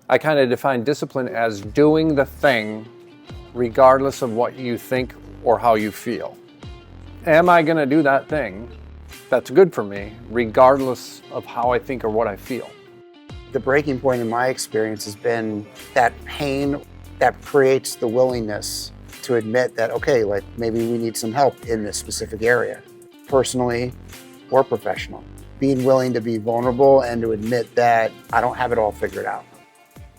I kind of define discipline as doing the thing regardless of what you think or how you feel. Am I going to do that thing that's good for me regardless of how I think or what I feel? The breaking point in my experience has been that pain that creates the willingness to admit that, okay, like maybe we need some help in this specific area, personally or professional. Being willing to be vulnerable and to admit that I don't have it all figured out.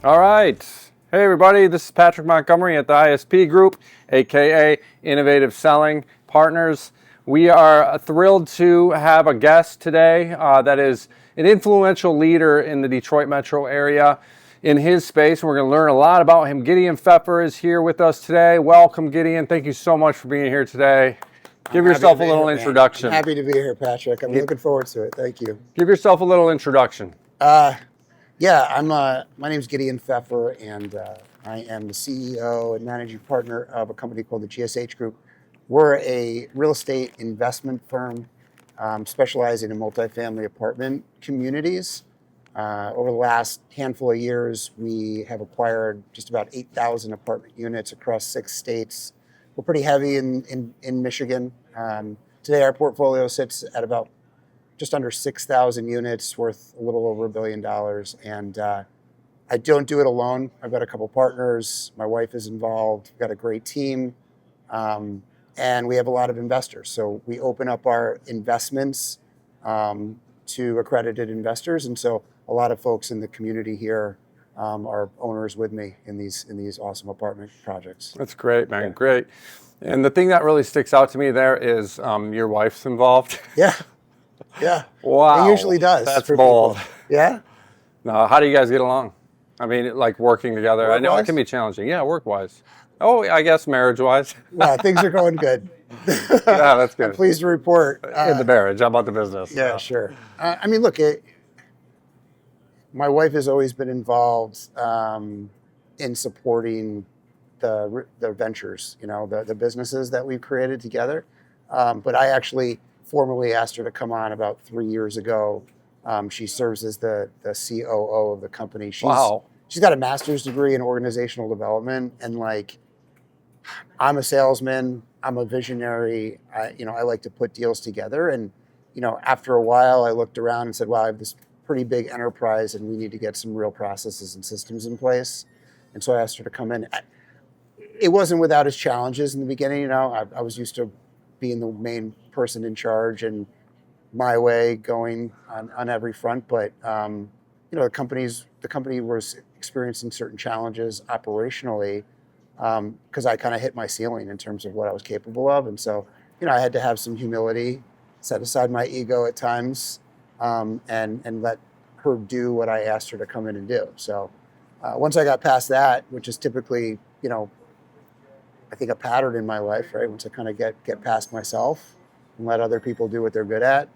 All right. Hey, everybody. This is Patrick Montgomery at the ISP Group, aka Innovative Selling Partners. We are thrilled to have a guest today that is an influential leader in the Detroit metro area in his space. We're going to learn a lot about him. Gideon Pfeffer is here with us today. Welcome, Gideon. Thank you so much for being here today. Give yourself a little introduction. I'm happy to be here, Patrick. I'm looking forward to it. Thank you. Give yourself a little introduction. My name's Gideon Pfeffer, and I am the CEO and managing partner of a company called the GSH Group. We're a real estate investment firm specializing in multifamily apartment communities. Over the last handful of years, we have acquired just about 8,000 apartment units across 6 states. We're pretty heavy in Michigan. Today, our portfolio sits at about just under 6,000 units, worth a little over $1 billion. And I don't do it alone. I've got a couple partners. My wife is involved. We've got a great team. And we have a lot of investors. So we open up our investments to accredited investors. And so a lot of folks in the community here are owners with me in these awesome apartment projects. That's great, man. Yeah. Great. And the thing that really sticks out to me there is your wife's involved. Yeah. Wow. It usually does. That's bold. People. Yeah. Now, how do you guys get along? I mean, like working together. Work-wise? I know it can be challenging. Yeah, work-wise. Oh, I guess marriage-wise. Yeah, things are going good. Yeah, that's good. I'm pleased to report. In the marriage, how about the business? Yeah, sure. Look, my wife has always been involved in supporting the ventures, the businesses that we've created together. But I actually formally asked her to come on about 3 years ago. She serves as the COO of the company. Wow. She's got a master's degree in organizational development, and I'm a salesman. I'm a visionary. I like to put deals together. And after a while, I looked around and said, "Wow, I have this pretty big enterprise, and we need to get some real processes and systems in place." And so I asked her to come in. It wasn't without its challenges in the beginning. I was used to being the main person in charge and my way going on every front. But the company was experiencing certain challenges operationally because I kind of hit my ceiling in terms of what I was capable of. And so, I had to have some humility, set aside my ego at times, and let her do what I asked her to come in and do. So once I got past that, which is typically, I think a pattern in my life, right? Once I kind of get past myself and let other people do what they're good at,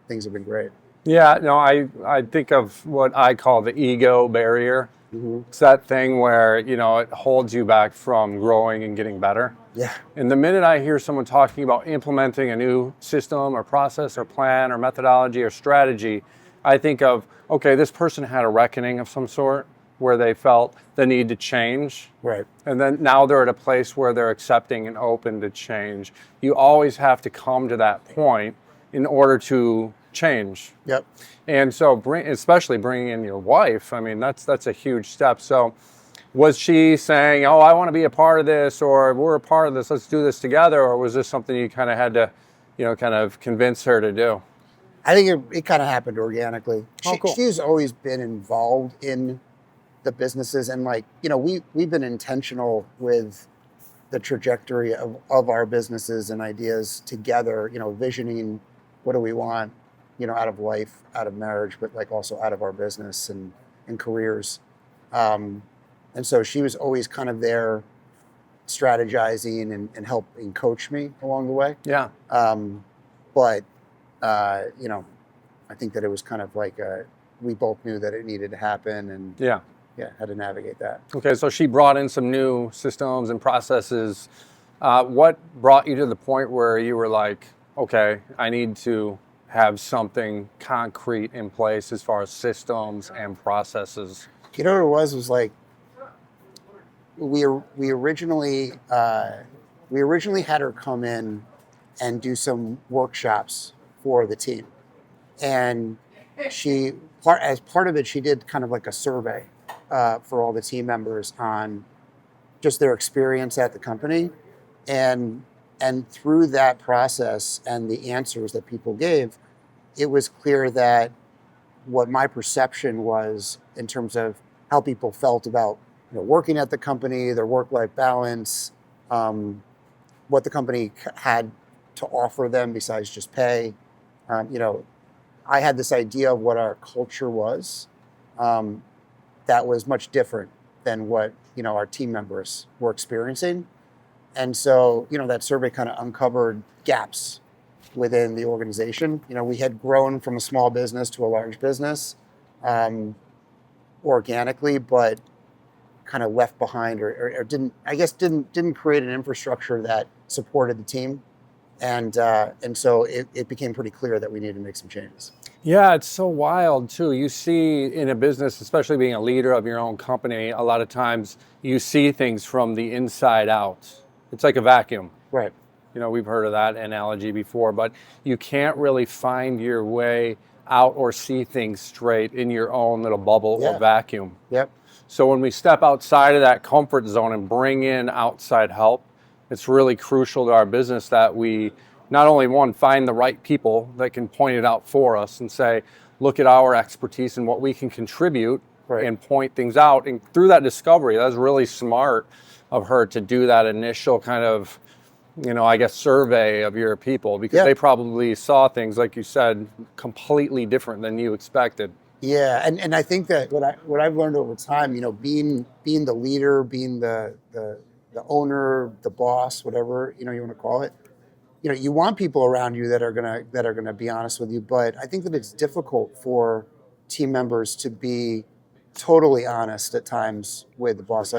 things have been great. Yeah, no, I think of what I call the ego barrier. Mm-hmm. It's that thing where, it holds you back from growing and getting better. Yeah. And the minute I hear someone talking about implementing a new system or process or plan or methodology or strategy, I think of, okay, this person had a reckoning of some sort where they felt the need to change. Right. And then now they're at a place where they're accepting and open to change. You always have to come to that point in order to change. Yep. And so especially bringing in your wife, I mean, that's a huge step. So was she saying, "Oh, I want to be a part of this," or "We're a part of this, let's do this together," or was this something you kind of had to, kind of convince her to do? I think it kind of happened organically. Cool. She's always been involved in the businesses, and we've been intentional with the trajectory of our businesses and ideas together, visioning what do we want, out of life, out of marriage, but also out of our business and careers. And so she was always kind of there strategizing and helping coach me along the way. Yeah. But I think that it was kind of we both knew that it needed to happen, and had to navigate that. Okay, so she brought in some new systems and processes. What brought you to the point where you were like, okay, I need to have something concrete in place as far as systems and processes? You know what it was like we originally had her come in and do some workshops for the team, and as part of it, she did kind of like a survey for all the team members on just their experience at the company, and through that process and the answers that people gave, it was clear that what my perception was in terms of how people felt about working at the company, their work-life balance, what the company had to offer them besides just pay. I had this idea of what our culture was that was much different than what our team members were experiencing. And so, that survey kind of uncovered gaps within the organization. We had grown from a small business to a large business organically, but kind of left behind or didn't create an infrastructure that supported the team. And so it became pretty clear that we needed to make some changes. Yeah, it's so wild too. You see in a business, especially being a leader of your own company, a lot of times you see things from the inside out. It's like a vacuum. Right. We've heard of that analogy before, but you can't really find your way out or see things straight in your own little bubble or vacuum. Yep. So when we step outside of that comfort zone and bring in outside help, it's really crucial to our business that we not only, one, find the right people that can point it out for us and say, look at our expertise and what we can contribute and point things out. And through that discovery, that's really smart of her to do that initial kind of, survey of your people, because they probably saw things, like you said, completely different than you expected. Yeah, and I think that what I've learned over time, being the leader, being the owner, the boss, whatever you want to call it, you want people around you that are gonna be honest with you. But I think that it's difficult for team members to be totally honest at times with the boss.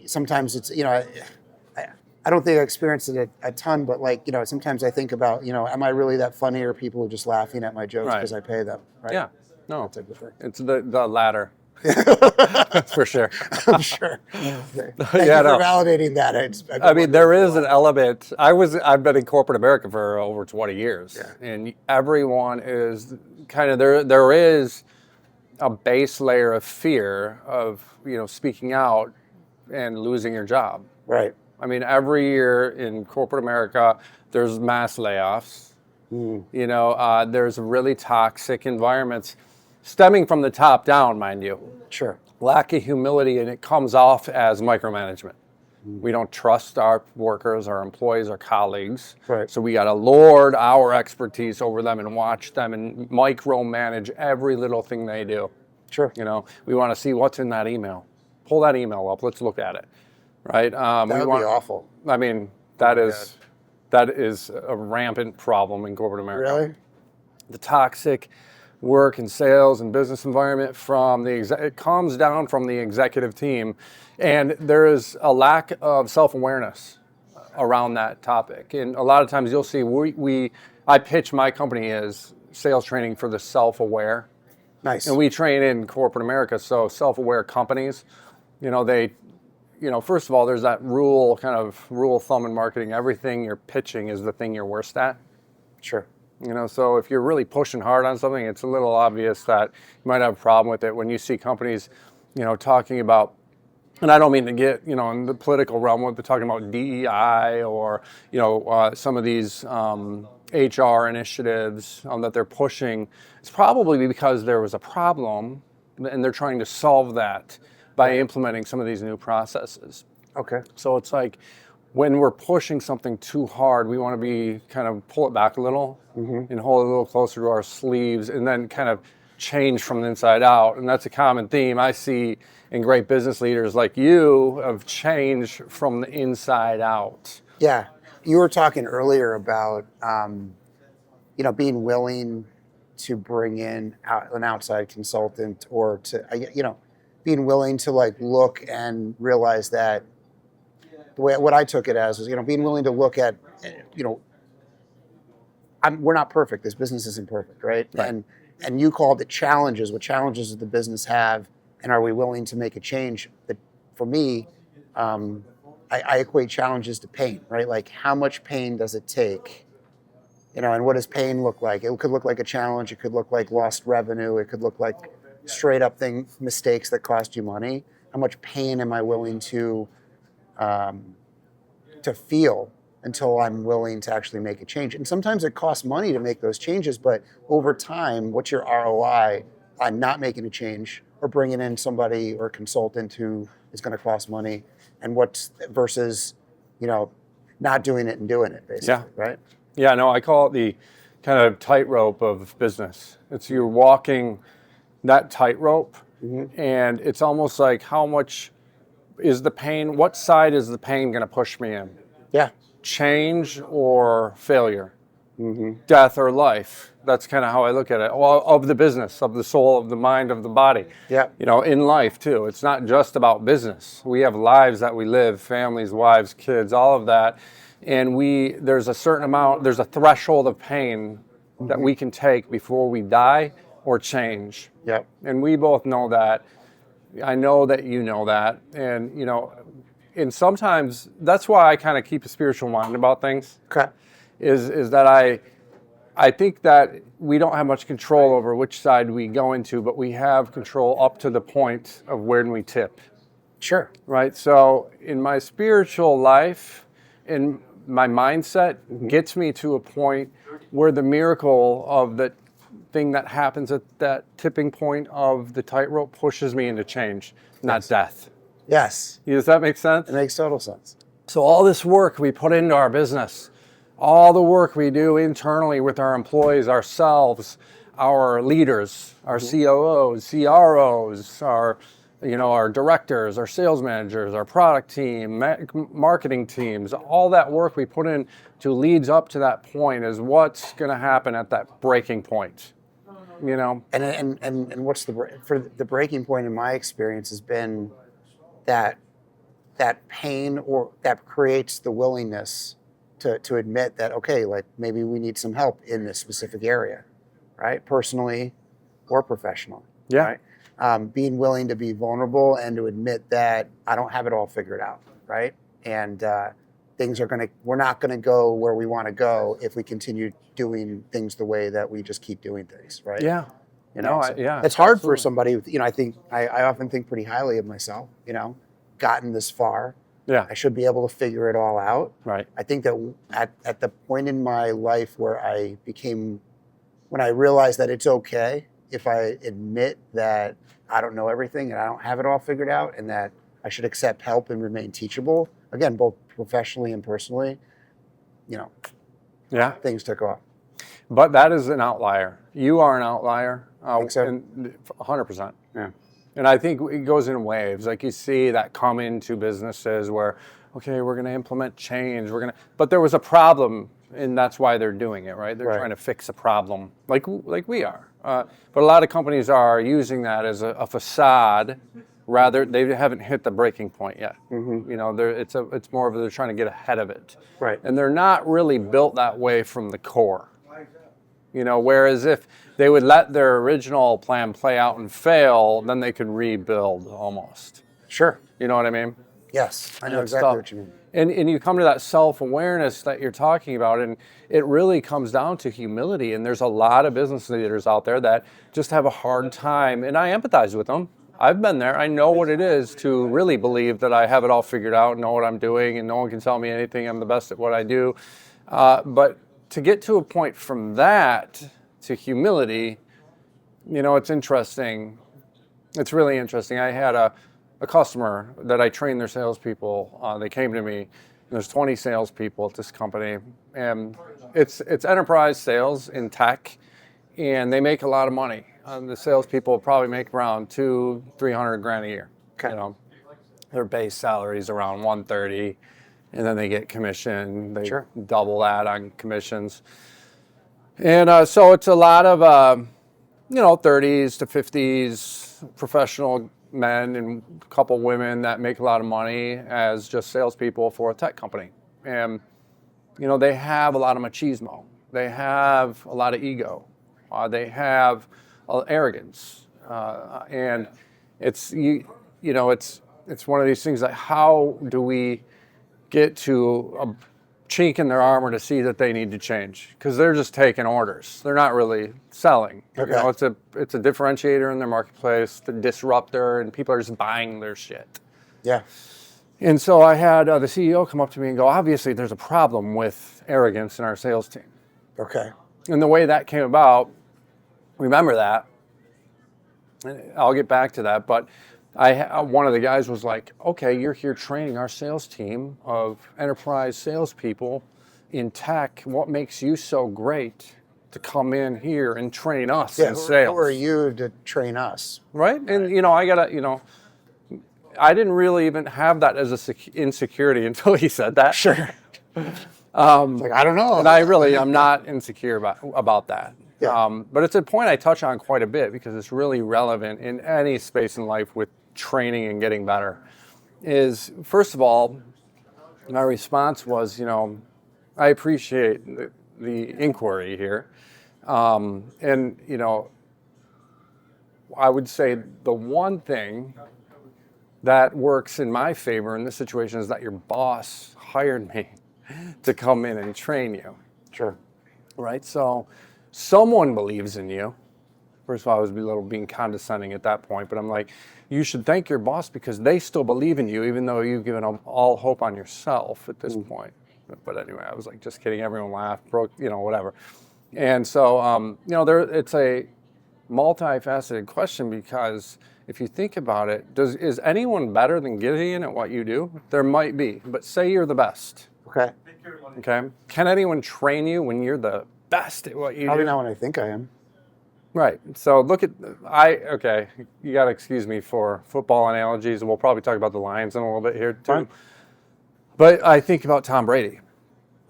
Sometimes it's I don't think I experienced it a ton, but sometimes I think about am I really that funny, or people are just laughing at my jokes because I pay them? Right? Yeah, no, that type of thing. It's the latter. That's for sure. I'm sure. Thank you for validating that. There is an element. I've been in corporate America for over 20 years, and everyone is kind of there is a base layer of fear of speaking out and losing your job. Right. Every year in corporate America, there's mass layoffs. There's really toxic environments stemming from the top down, mind you. Sure. Lack of humility, and it comes off as micromanagement. We don't trust our workers, our employees, our colleagues. Right. So we got to lord our expertise over them and watch them and micromanage every little thing they do. Sure. We want to see what's in that email. Pull that email up. Let's look at it. Right. That would be awful. That is a rampant problem in corporate America. Really? The toxic work and sales and business environment it comes down from the executive team, and there is a lack of self-awareness around that topic. And a lot of times you'll see I pitch my company as sales training for the self-aware. Nice. And we train in corporate America, so self-aware companies, first of all, there's that rule of thumb in marketing. Everything you're pitching is the thing you're worst at. Sure. So if you're really pushing hard on something, it's a little obvious that you might have a problem with it. When you see companies, talking about, and I don't mean to get, in the political realm, but talking about DEI or, some of these HR initiatives that they're pushing, it's probably because there was a problem and they're trying to solve that by implementing some of these new processes. Okay. So it's like when we're pushing something too hard, we want to be kind of pull it back a little and hold it a little closer to our sleeves, and then kind of change from the inside out. And that's a common theme I see in great business leaders like you, of change from the inside out. Yeah. You were talking earlier about, being willing to bring in an outside consultant, or to, being willing to look and realize that the way what I took it as was, being willing to look at, we're not perfect. This business isn't perfect, right? and you called it challenges. What challenges does the business have, and are we willing to make a change? But for me, I equate challenges to pain, right? Like how much pain does it take? And what does pain look like? It could look like a challenge. It could look like lost revenue. It could look like straight up mistakes that cost you money. How much pain am I willing to feel until I'm willing to actually make a change? And sometimes it costs money to make those changes, but over time, what's your ROI on not making a change or bringing in somebody or a consultant who is going to cost money, and what's versus, not doing it and doing it, basically, right? Yeah, no, I call it the kind of tightrope of business. It's you're walking that tightrope, and it's almost like how much is the pain, what side is the pain going to push me in? Yeah. Change or failure, death or life. That's kind of how I look at it. Of the business, of the soul, of the mind, of the body. Yeah. In life too. It's not just about business. We have lives that we live, families, wives, kids, all of that. And there's a certain amount, there's a threshold of pain that we can take before we die or change. Yep. And we both know that. I know that you know that. And sometimes that's why I kind of keep a spiritual mind about things. Okay. Is that I think that we don't have much control over which side we go into, but we have control up to the point of when we tip. Sure. Right? So in my spiritual life, in my mindset gets me to a point where the miracle of the thing that happens at that tipping point of the tightrope pushes me into change, not death. Yes. Does that make sense? It makes total sense. So all this work we put into our business, all the work we do internally with our employees, ourselves, our leaders, our COOs, CROs, our directors, our sales managers, our product team, marketing teams, all that work we put in to leads up to that point is what's going to happen at that breaking point. And what's the breaking point in my experience has been that pain or that creates the willingness to admit that, okay, like maybe we need some help in this specific area, right? Personally or professionally. Yeah. Right? Being willing to be vulnerable and to admit that I don't have it all figured out, right? And we're not going to go where we want to go if we continue doing things the way that we just keep doing things, right? Yeah. It's hard for somebody, I think, I often think pretty highly of myself, gotten this far. Yeah. I should be able to figure it all out. Right. I think that at the point in my life when I realized that it's okay if I admit that I don't know everything and I don't have it all figured out, and that I should accept help and remain teachable, again, both professionally and personally, things took off. But that is an outlier. You are an outlier. I think so. 100%. Yeah. And I think it goes in waves. Like you see that come into businesses where, okay, we're going to implement change. But there was a problem, and that's why they're doing it, right? They're trying to fix a problem, like we are. But a lot of companies are using that as a facade. Rather, they haven't hit the breaking point yet. It's more of they're trying to get ahead of it. Right. And they're not really built that way from the core. Whereas if they would let their original plan play out and fail, then they could rebuild almost. Sure. You know what I mean? Yes, I know exactly what you mean. And you come to that self-awareness that you're talking about, and it really comes down to humility. And there's a lot of business leaders out there that just have a hard time, and I empathize with them. I've been there. I know what it is to really believe that I have it all figured out, know what I'm doing, and no one can tell me anything. I'm the best at what I do. But to get to a point from that to humility, it's interesting. It's really interesting. I had a customer that I trained their salespeople. They came to me. And there's 20 salespeople at this company, and it's enterprise sales in tech, and they make a lot of money. The salespeople probably make around $200,000-$300,000 a year. Okay. Their base salary is around $130,000. And then they get commission. They Sure. double that on commissions. And so it's a lot of, 30s to 50s professional men and a couple women that make a lot of money as just salespeople for a tech company. And, they have a lot of machismo. They have a lot of ego. They have arrogance, and it's it's one of these things like, how do we get to a chink in their armor to see that they need to change? Because they're just taking orders. They're not really selling. Okay. It's a differentiator in their marketplace, the disruptor, and people are just buying their shit. Yeah. And so I had the CEO come up to me and go, obviously there's a problem with arrogance in our sales team. Okay. And the way that came about, remember that, I'll get back to that, but one of the guys was like, okay, you're here training our sales team of enterprise salespeople in tech. What makes you so great to come in here and train us in sales? Who are you to train us? Right? And, I didn't really even have that as a insecurity until he said that. Sure. I don't know. And I'm not insecure about that. Yeah. But it's a point I touch on quite a bit because it's really relevant in any space in life with training and getting better. Is, first of all, my response was, I appreciate the inquiry here. And, I would say the one thing that works in my favor in this situation is that your boss hired me to come in and train you. Sure. Right? So someone believes in you. First of all, I was being condescending at that point, but I'm like, you should thank your boss because they still believe in you, even though you've given up all hope on yourself at this point. But anyway, I was like, just kidding. Everyone laughed, broke, whatever. And so, it's a multifaceted question because if you think about it, is anyone better than Gideon at what you do? There might be, but say you're the best. Okay. Okay. Can anyone train you when you're the best at what you do? Probably not when I think I am. Right. So okay, you got to excuse me for football analogies, and we'll probably talk about the Lions in a little bit here too. Fine. But I think about Tom Brady.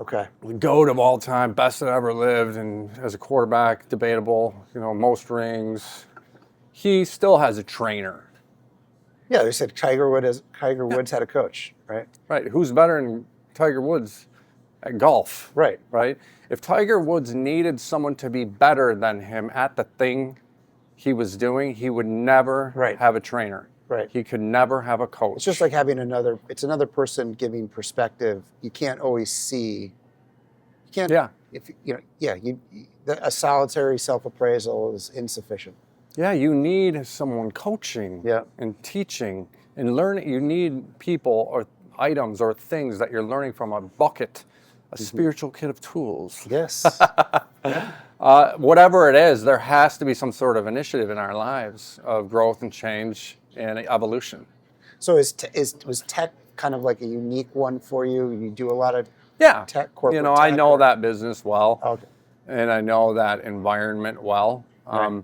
Okay. The GOAT of all time, best that ever lived, and as a quarterback, debatable, most rings. He still has a trainer. Yeah, they said Tiger Woods had a coach, right? Right. Who's better than Tiger Woods at golf? Right. Right. If Tiger Woods needed someone to be better than him at the thing he was doing, he would never have a trainer. Right. He could never have a coach. It's just like having another person giving perspective. You can't always see. You can't. Yeah. A solitary self-appraisal is insufficient. Yeah, you need someone coaching and teaching and learning. You need people or items or things that you're learning from, a bucket, a spiritual kit of tools. Yes. Whatever it is, there has to be some sort of initiative in our lives of growth and change and evolution. So was tech kind of like a unique one for you? You do a lot of tech, corporate tech? I know that business well. Okay. And I know that environment well. Right.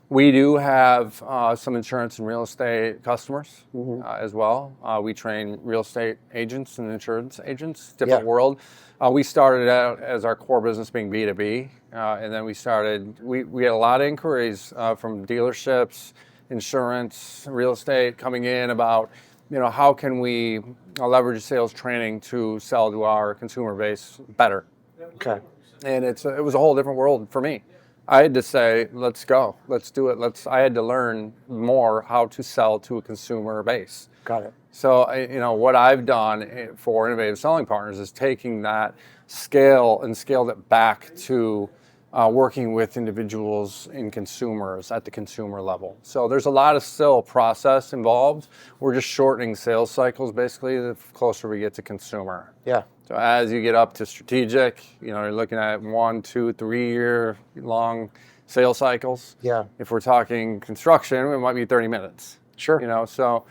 We do have some insurance and real estate customers as well. We train real estate agents and insurance agents, different world. We started out as our core business being B2B, and then we had a lot of inquiries from dealerships, insurance, real estate coming in about, how can we leverage sales training to sell to our consumer base better. Okay. And it was a whole different world for me. I had to say, let's go, let's do it. I had to learn more how to sell to a consumer base. Got it. So, what I've done for Innovative Selling Partners is taking that scaled it back to working with individuals and consumers at the consumer level. So there's a lot of still process involved. We're just shortening sales cycles, basically, the closer we get to consumer. Yeah. So as you get up to strategic, you're looking at 1, 2, 3 year long sales cycles. Yeah. If we're talking construction, it might be 30 minutes. Sure. So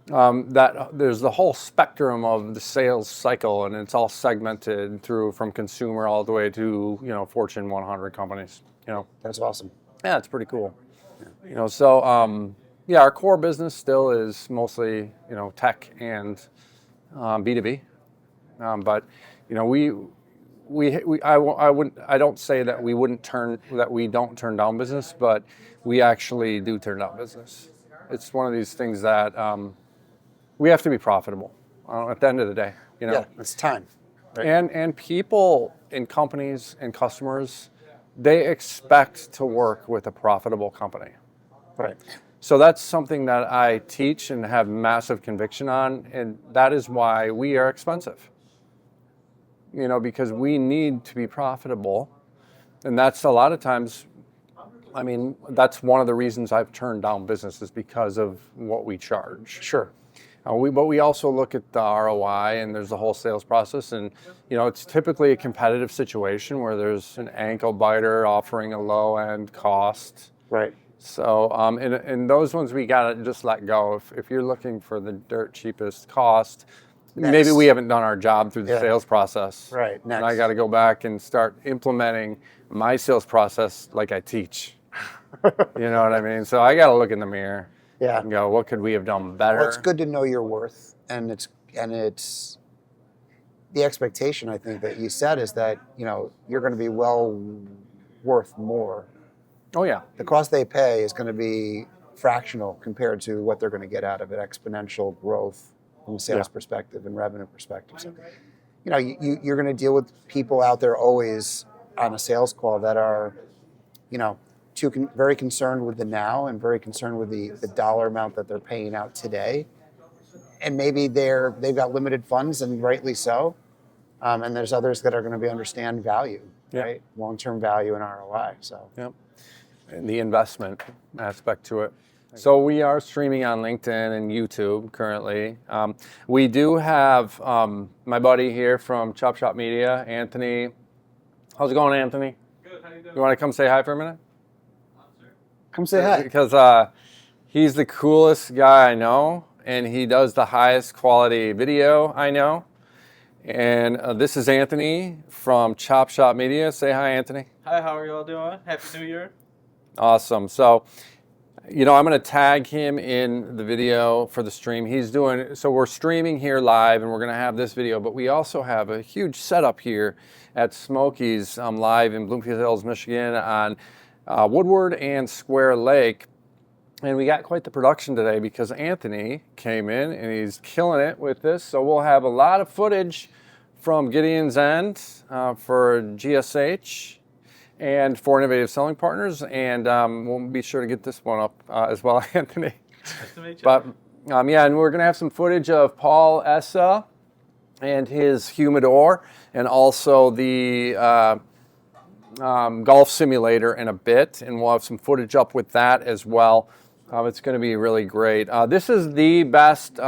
that there's the whole spectrum of the sales cycle, and it's all segmented through from consumer all the way to Fortune 100 companies. That's awesome. Yeah, it's pretty cool. So our core business still is mostly tech and B2B. But I don't say that we don't turn down business, but we actually do turn down business. It's one of these things that we have to be profitable at the end of the day. Yeah, it's time. Right? And people and companies and customers they expect to work with a profitable company. Right. So that's something that I teach and have massive conviction on, and that is why we are expensive. Because we need to be profitable, and that's a lot of times, that's one of the reasons I've turned down businesses because of what we charge. Sure. But we also look at the ROI, and there's the whole sales process, and it's typically a competitive situation where there's an ankle biter offering a low end cost. Right. So in those ones we gotta just let go. If you're looking for the dirt cheapest cost, maybe we haven't done our job through the sales process. Right. Next. And I got to go back and start implementing my sales process like I teach. You know what I mean? So I got to look in the mirror. Yeah. And go, what could we have done better? Well, it's good to know your worth, and it's the expectation, I think, that you set is that you're going to be well worth more. Oh yeah. The cost they pay is going to be fractional compared to what they're going to get out of it. Exponential growth from a sales perspective and revenue perspective. So, you're going to deal with people out there always on a sales call that are, very concerned with the now and very concerned with the dollar amount that they're paying out today. And maybe they've got limited funds, and rightly so. And there's others that are going to understand value, right? Long-term value and ROI. So. Yep. And the investment aspect to it. So we are streaming on LinkedIn and YouTube currently. We do have my buddy here from Chop Shop Media, Anthony. How's it going, Anthony? Good. How you doing? You want to come say hi for a minute? Come say hi. Because he's the coolest guy I know, and he does the highest quality video I know. And this is Anthony from Chop Shop Media. Say hi, Anthony. Hi, how are you all doing? Happy New Year. Awesome. So, I'm going to tag him in the video for the stream. So we're streaming here live, and we're going to have this video, but we also have a huge setup here at Smokies live in Bloomfield Hills, Michigan on Woodward and Square Lake. And we got quite the production today because Anthony came in and he's killing it with this. So we'll have a lot of footage from Gideon's end for GSH and for Innovative Selling Partners. And we'll be sure to get this one up as well, Anthony. Nice to meet you. But and we're going to have some footage of Paul Essa and his humidor, and also the golf simulator in a bit. And we'll have some footage up with that as well. It's going to be really great. This is the best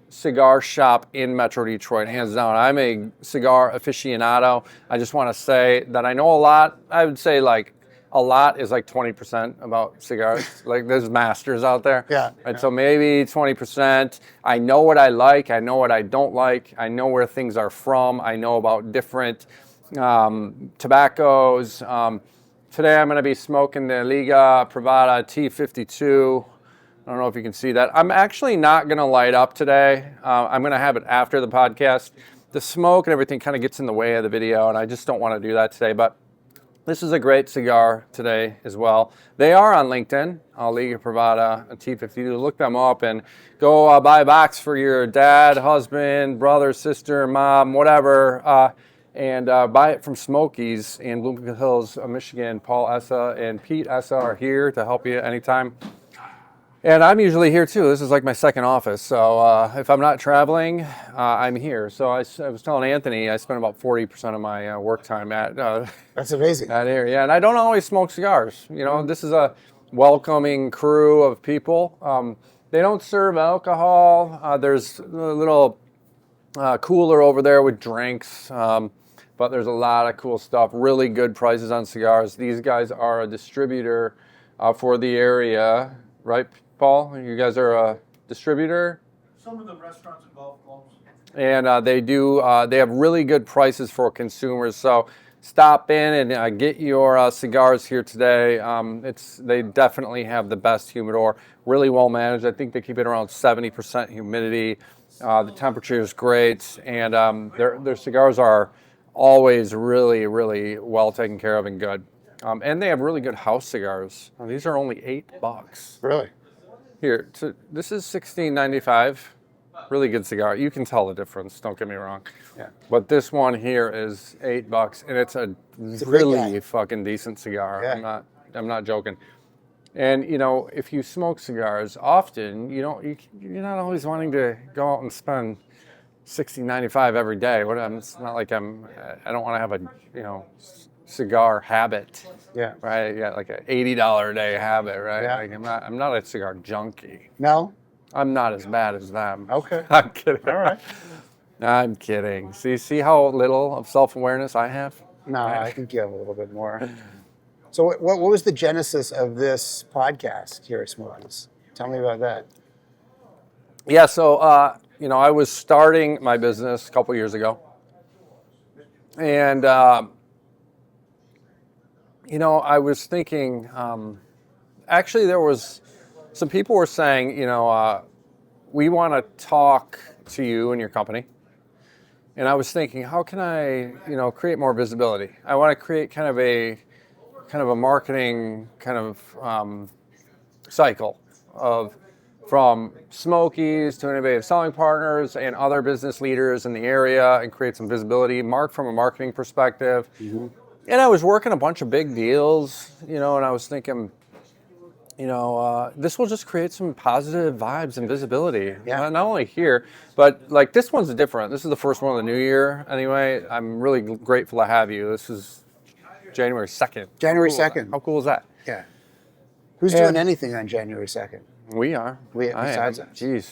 cigar shop in Metro Detroit, hands down. I'm a cigar aficionado. I just want to say that I know a lot. I would say a lot is 20% about cigars. There's masters out there. Yeah. And so maybe 20%. I know what I like. I know what I don't like. I know where things are from. I know about different tobaccos. Today I'm going to be smoking the Liga Privada T52. I don't know if you can see that. I'm actually not going to light up today. I'm going to have it after the podcast. The smoke and everything kind of gets in the way of the video, and I just don't want to do that today. But this is a great cigar today as well. They are on LinkedIn, Liga Privada T52. Look them up and go buy a box for your dad, husband, brother, sister, mom, whatever. And buy it from Smokies in Bloomfield Hills, Michigan. Paul Essa and Pete Essa are here to help you anytime. And I'm usually here too. This is my second office. So if I'm not traveling, I'm here. So I was telling Anthony, I spend about 40% of my work time at That's amazing. At here. Yeah, and I don't always smoke cigars. This is a welcoming crew of people. They don't serve alcohol. There's a little cooler over there with drinks. But there's a lot of cool stuff, really good prices on cigars. These guys are a distributor for the area, right, Paul? You guys are a distributor? Some of the restaurants and golf clubs. And they have really good prices for consumers. So stop in and get your cigars here today. They definitely have the best humidor, really well managed. I think they keep it around 70% humidity. The temperature is great, and their cigars are always really, really well taken care of and good. And they have really good house cigars. These are only $8. Really? Here, this is $16.95. Really good cigar. You can tell the difference. Don't get me wrong. Yeah. But this one here is $8, and it's a a big really guy. fucking decent cigar. Yeah. I'm not joking. And you know, if you smoke cigars often, you're not always wanting to go out and spend 60, 95 every day. It's not like I don't want to have a cigar habit. Yeah. Right. Yeah, like an $80 a day habit. Right. Yeah. Like I'm not a cigar junkie. No? I'm not as bad as them. Okay. I'm kidding. All right. I'm kidding. See how little of self-awareness I have? No, I think you have a little bit more. So what was the genesis of this podcast here at Smokies? Tell me about that. Yeah, so, I was starting my business a couple years ago. And, I was thinking, actually there was some people were saying, we want to talk to you and your company. And I was thinking, how can I, create more visibility? I want to create kind of a marketing kind of cycle from Smokies to innovative selling partners and other business leaders in the area and create some visibility, from a marketing perspective. Mm-hmm. And I was working a bunch of big deals, and I was thinking, this will just create some positive vibes and visibility. Yeah. Not only here, but like this one's different. This is the first one of the new year. Anyway, I'm really grateful to have you. This is January 2nd. January Cool. 2nd. How cool is that? Yeah. Who's doing anything on January 2nd? We are. Besides us. Jeez.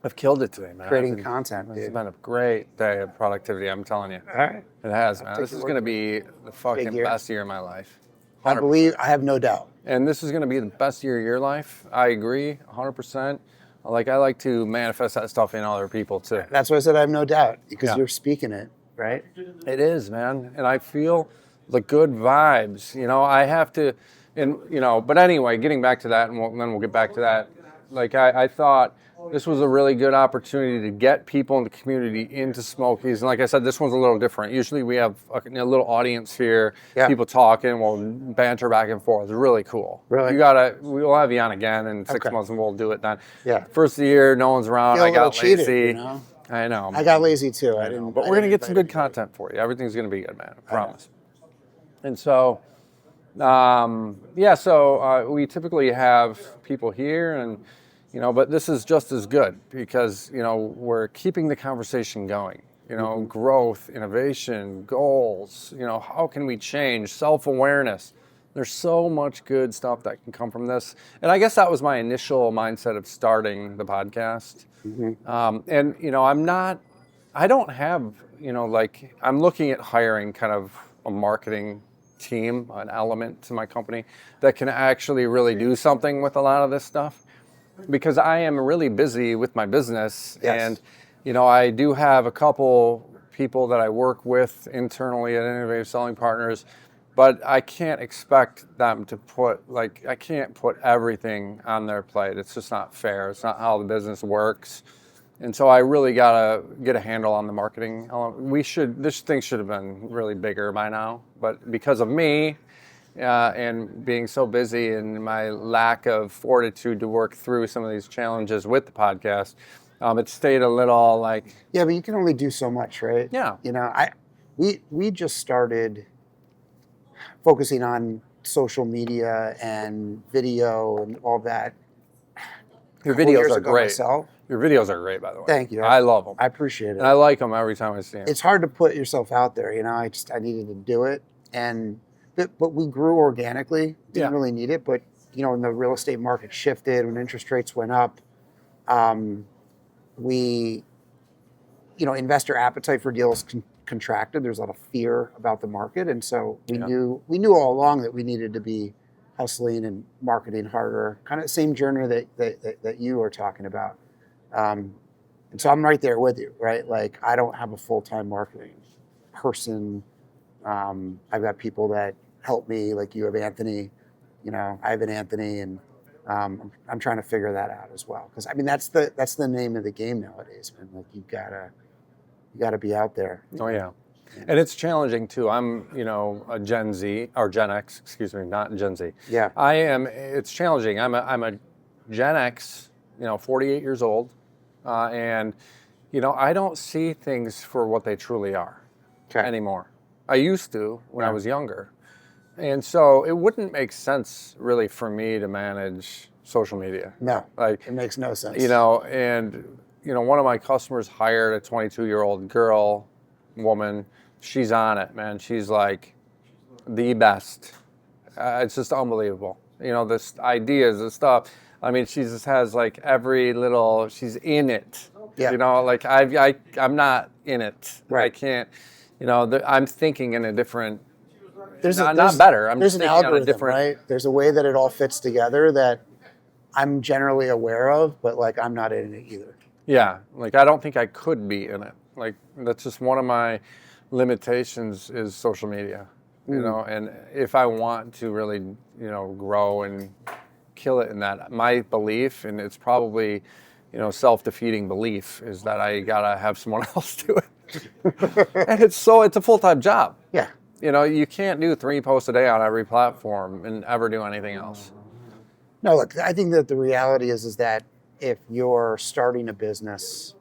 I've killed it today, man. Creating content, It's dude. been a great day of productivity, I'm telling you. All right. It has, man. take This your is word going to for be the fucking year. best year of my life. I 100%. have no doubt. And this is going to be the best year of your life. I agree, 100%. I like to manifest that stuff in other people too. That's why I said I have no doubt, because Yeah. you're speaking it, right? It is, man. And I feel the good vibes. I have to, but anyway, getting back to that, and then we'll get back to that. I thought this was a really good opportunity to get people in the community into Smokies. And like I said, this one's a little different. Usually we have a little audience here, Yeah. people talking, we'll banter back and forth. It's really cool. Really? We'll have you on again in 6 Okay. months and we'll do it then. Yeah. First of the year, no one's around. Feel a I got little cheated, lazy. you know? I know. I got lazy too. I didn't. But we're going to get some good content for you. Everything's going to be good, man. I promise. And so, we typically have people here and, but this is just as good because, we're keeping the conversation going, growth, innovation, goals, how can we change, self-awareness. There's so much good stuff that can come from this. And I guess that was my initial mindset of starting the podcast. Mm-hmm. I don't have, I'm looking at hiring kind of a marketing team, an element to my company that can actually really do something with a lot of this stuff because I am really busy with my business. Yes. And, I do have a couple people that I work with internally at Innovative Selling Partners, but I can't expect them to I can't put everything on their plate. It's just not fair. It's not how the business works. And so I really got to get a handle on the marketing element. This thing should have been really bigger by now, but because of me and being so busy and my lack of fortitude to work through some of these challenges with the podcast, it stayed a little Yeah, but you can only do so much, right? Yeah. We just started focusing on social media and video and all that. Your couple videos years are ago great. myself. Your videos are great, by the way. Thank you. I love them. I appreciate it. And I like them every time I see them. It's hard to put yourself out there, I needed to do it, but we grew organically. Didn't really need it, but when the real estate market shifted, when interest rates went up, investor appetite for deals contracted. There's a lot of fear about the market, and so we knew all along that we needed to be hustling and marketing harder. Kind of the same journey that you are talking about. And so I'm right there with you, right? I don't have a full-time marketing person. I've got people that help me, like you have Anthony. I have an Anthony, and I'm trying to figure that out as well. Because that's the name of the game nowadays, man. You gotta be out there. Oh yeah, and it's challenging too. I'm a Gen Z or Gen X, excuse me, not Gen Z. Yeah. I am. It's challenging. I'm a Gen X. 48 years old. and I don't see things for what they truly are Okay. anymore. I used to when I Yeah. was younger, and so it wouldn't make sense really for me to manage social media. No, Like, it makes no sense. and one of my customers hired a 22-year-old woman. She's on it, man. She's like the best. It's just unbelievable. This ideas and stuff. I mean, she just has like every little. She's in it. Yeah. Like I'm not in it. Right. I can't. I'm thinking in a different. There's Not better. I'm there's just an thinking on a algorithm, different. right? There's a way that it all fits together that I'm generally aware of, but like I'm not in it either. Yeah, like I don't think I could be in it. Like that's just one of my limitations is social media. And if I want to really, grow and kill it in that, my belief, and it's probably, self-defeating belief, is that I gotta have someone else do it. And it's a full-time job. Yeah. You can't do 3 posts a day on every platform and ever do anything else. No, look, I think that the reality is that if you're starting a business,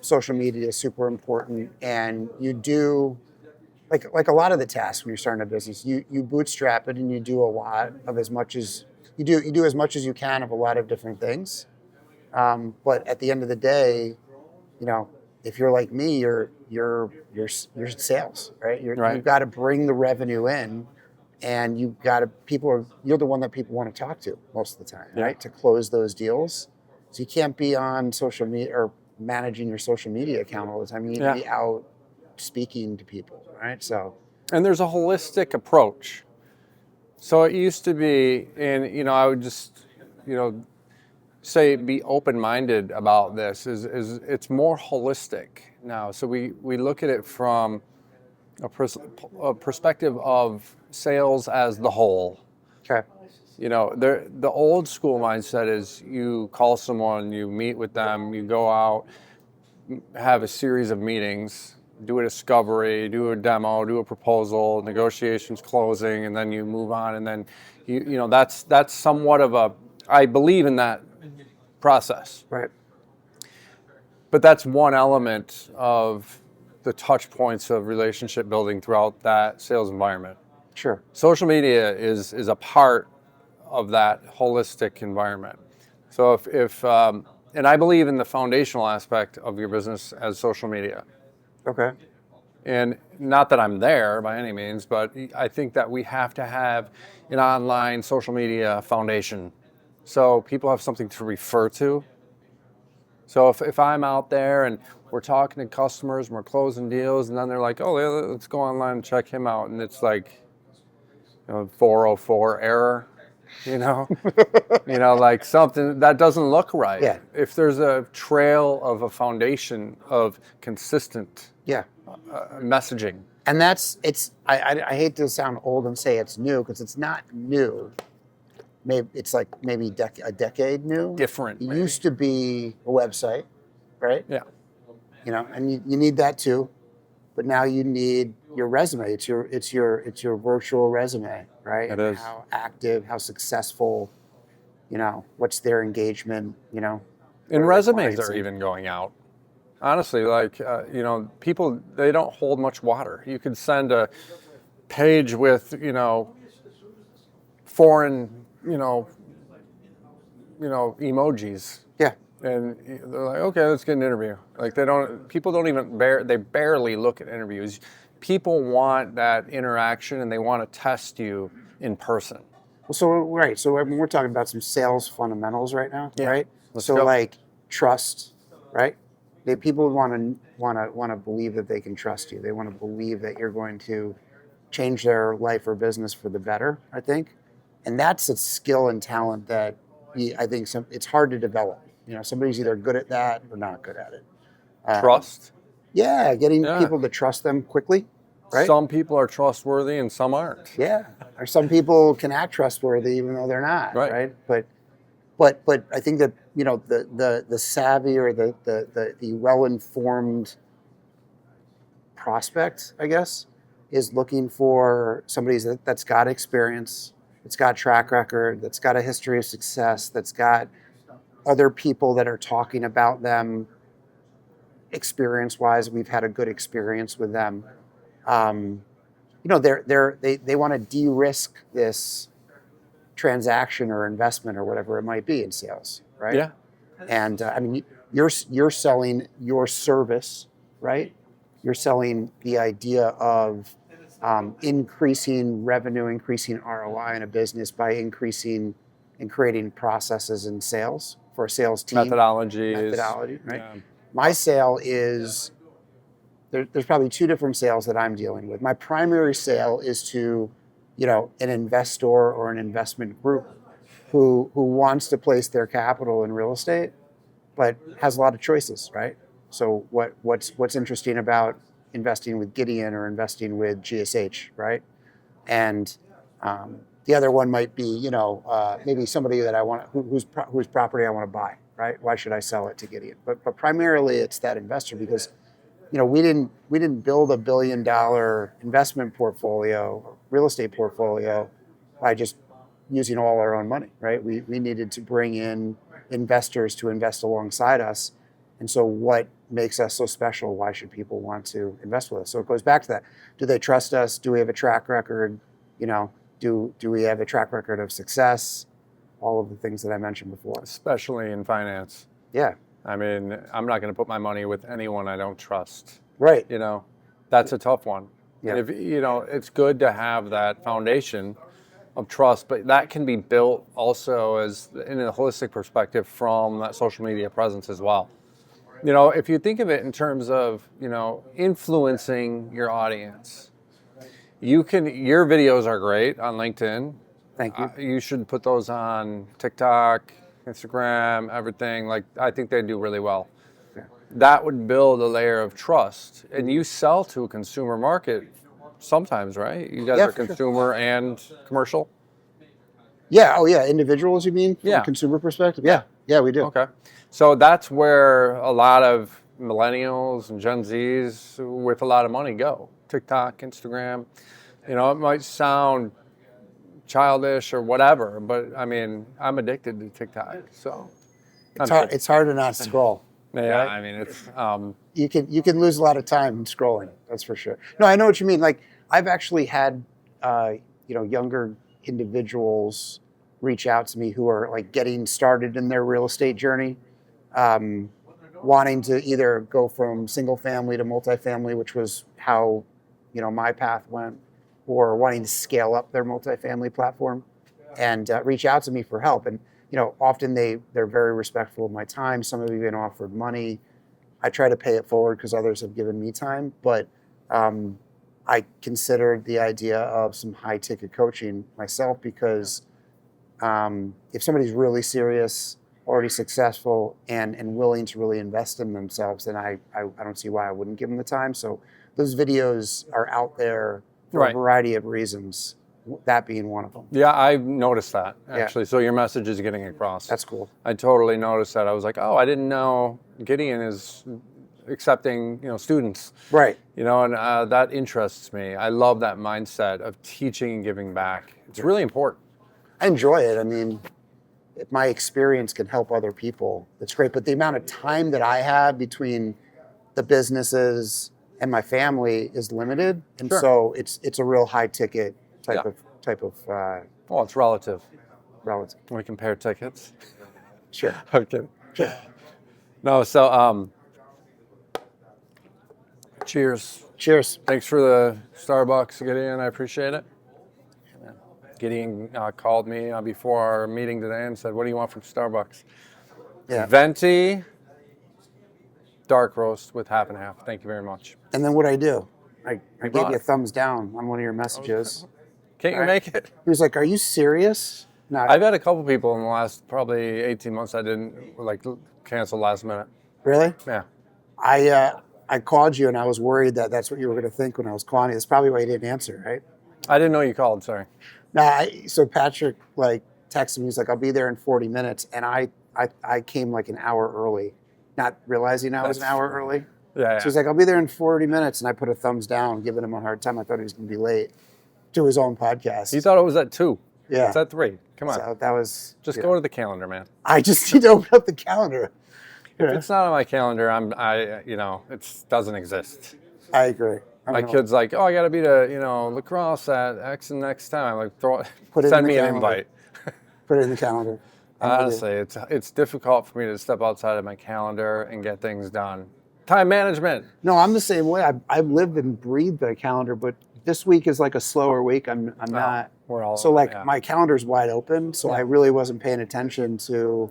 social media is super important, and you do like a lot of the tasks when you're starting a business, you bootstrap it and you do a lot of as much as you do as much as you can of a lot of different things. But at the end of the day, if you're like me, you're sales, right? Right. You've got to bring the revenue in, and you're the one that people want to talk to most of the time, Yeah. right? To close those deals. So you can't be on social media or managing your social media account all the time. You need to be out speaking to people, right? So, and there's a holistic approach. So it used to be, and I would just, say be open-minded about this. Is it's more holistic now. So we look at it from a perspective of sales as the whole. okay, The old school mindset is you call someone, you meet with them, you go out, have a series of meetings, do a discovery, do a demo, do a proposal, negotiations, closing, and then you move on. And then that's somewhat of I believe in that process. right, But that's one element of the touch points of relationship building throughout that sales environment. sure, Social media is a part of that holistic environment. So if and I believe in the foundational aspect of your business as social media. okay, And not that I'm there by any means, but I think that we have to have an online social media foundation so people have something to refer to. So if I'm out there and we're talking to customers and we're closing deals, and then they're like, oh, yeah, let's go online and check him out, and it's like 404 error, like something that doesn't look right. Yeah. If there's a trail of a foundation of consistent yeah. messaging. And I hate to sound old and say it's new, because it's not new. Maybe it's like a decade new. Different. It maybe. used to be a website, right? Yeah. And you need that too, but now you need your resume. It's your virtual resume, right? It And is. how active, how successful, what's their engagement, And resumes are even going out. Honestly, like, people, they don't hold much water. You could send a page with, foreign, emojis. Yeah. And they're like, okay, let's get an interview. Like people don't even they barely look at interviews. People want that interaction, and they want to test you in person. Well, so I mean, we're talking about some sales fundamentals right now, Yeah. right? Let's So go. like trust, right? People want to believe that they can trust you. They want to believe that you're going to change their life or business for the better, I think. And that's a skill and talent that I think it's hard to develop. Somebody's either good at that or not good at it. Trust. Yeah, getting Yeah. people to trust them quickly, right? Some people are trustworthy and some aren't. Yeah, or some people can act trustworthy even though they're not, Right. right? But I think that the savvy or the well-informed prospect, I guess, is looking for somebody that's got experience, that's got track record, that's got a history of success, that's got other people that are talking about them experience-wise, we've had a good experience with them. They want to de-risk this transaction or investment or whatever it might be in sales, right? Yeah. And I mean, you're selling your service, right? You're selling the idea of increasing revenue, increasing ROI in a business by increasing and creating processes in sales for a sales team. Methodology, Right? Yeah. My sale is, there's probably two different sales that I'm dealing with. My primary sale is to, an investor or an investment group who wants to place their capital in real estate, but has a lot of choices, right? So what's interesting about investing with Gideon or investing with GSH, right? And the other one might be, maybe somebody that I want, whose property I want to buy, right? Why should I sell it to Gideon? But primarily it's that investor because, we didn't build $1 billion investment portfolio, real estate portfolio, by just using all our own money, right? We needed to bring in investors to invest alongside us. And so what makes us so special? Why should people want to invest with us? So it goes back to that. Do they trust us? Do we have a track record? Do we have a track record of success? All of the things that I mentioned before. Especially in finance. Yeah. I mean, I'm not going to put my money with anyone I don't trust. Right. That's a tough one. Yeah. If, it's good to have that foundation of trust, but that can be built also as in a holistic perspective from that social media presence as well. If you think of it in terms of, influencing your audience, your videos are great on LinkedIn. Thank you. You should put those on TikTok, Instagram, everything. I think they do really well. Yeah. That would build a layer of trust. And you sell to a consumer market sometimes, right? You guys are consumer and commercial? Yeah. Oh, yeah. Individuals, you mean? From Yeah. a consumer perspective? Yeah. Yeah, we do. Okay. So that's where a lot of millennials and Gen Zs with a lot of money go. TikTok, Instagram. It might sound childish or whatever, but I mean, I'm addicted to TikTok, so It's hard to not scroll. yeah. Right? I mean, it's You can lose a lot of time scrolling. That's for sure. No, I know what you mean. Like I've actually had younger individuals reach out to me who are like getting started in their real estate journey, wanting to either go from single family to multifamily, which was how my path went, or wanting to scale up their multifamily platform, and reach out to me for help. And often they're very respectful of my time. Some have even offered money. I try to pay it forward because others have given me time, but I considered the idea of some high ticket coaching myself because if somebody's really serious, already successful, and willing to really invest in themselves, then I don't see why I wouldn't give them the time. So those videos are out there for a variety of reasons, that being one of them. Yeah, I've noticed that, actually. Yeah. So your message is getting across. That's cool. I totally noticed that. I was like, oh, I didn't know Gideon is accepting, students. Right. And that interests me. I love that mindset of teaching and giving back. It's really important. I enjoy it. I mean, if my experience can help other people, that's great. But the amount of time that I have between the businesses and my family is limited, and so it's a real high ticket type of. Well, it's relative. Relative. When we compare tickets. Sure. I'm kidding. Sure. No, so cheers. Cheers. Thanks for the Starbucks, Gideon. I appreciate it. Gideon called me before our meeting today and said, "What do you want from Starbucks?" Yeah. Venti dark roast with half and half. Thank you very much. And then what I do? I gave you a thumbs down on one of your messages. Can't you make it? He was like, "Are you serious?" No. I've had a couple people in the last probably 18 months I didn't cancel last minute. Really? Yeah. I called you and I was worried that that's what you were going to think when I was calling you. That's probably why you didn't answer, right? I didn't know you called. Sorry. No, so Patrick texted me. He's like, "I'll be there in 40 minutes," and I came an hour early, not realizing I was an hour early. Yeah. So he's like, "I'll be there in 40 minutes," and I put a thumbs down, giving him a hard time. I thought he was going to be late to his own podcast. He thought it was at 2. Yeah. It's at 3. Come on. So that was Just go to the calendar, man. I just need to open up the calendar. If it's not on my calendar, it doesn't exist. I agree. I My don't know. kid's like, oh, I got to be to, lacrosse at X and X time. Like, Put it in send the me an calendar. invite. Put it in the calendar. I'm with you. Honestly, it's difficult for me to step outside of my calendar and get things done. Time management. No, I'm the same way. I live and breathe the calendar, but this week is like a slower week. I'm not. We're all So like yeah. my calendar's wide open, so I really wasn't paying attention to,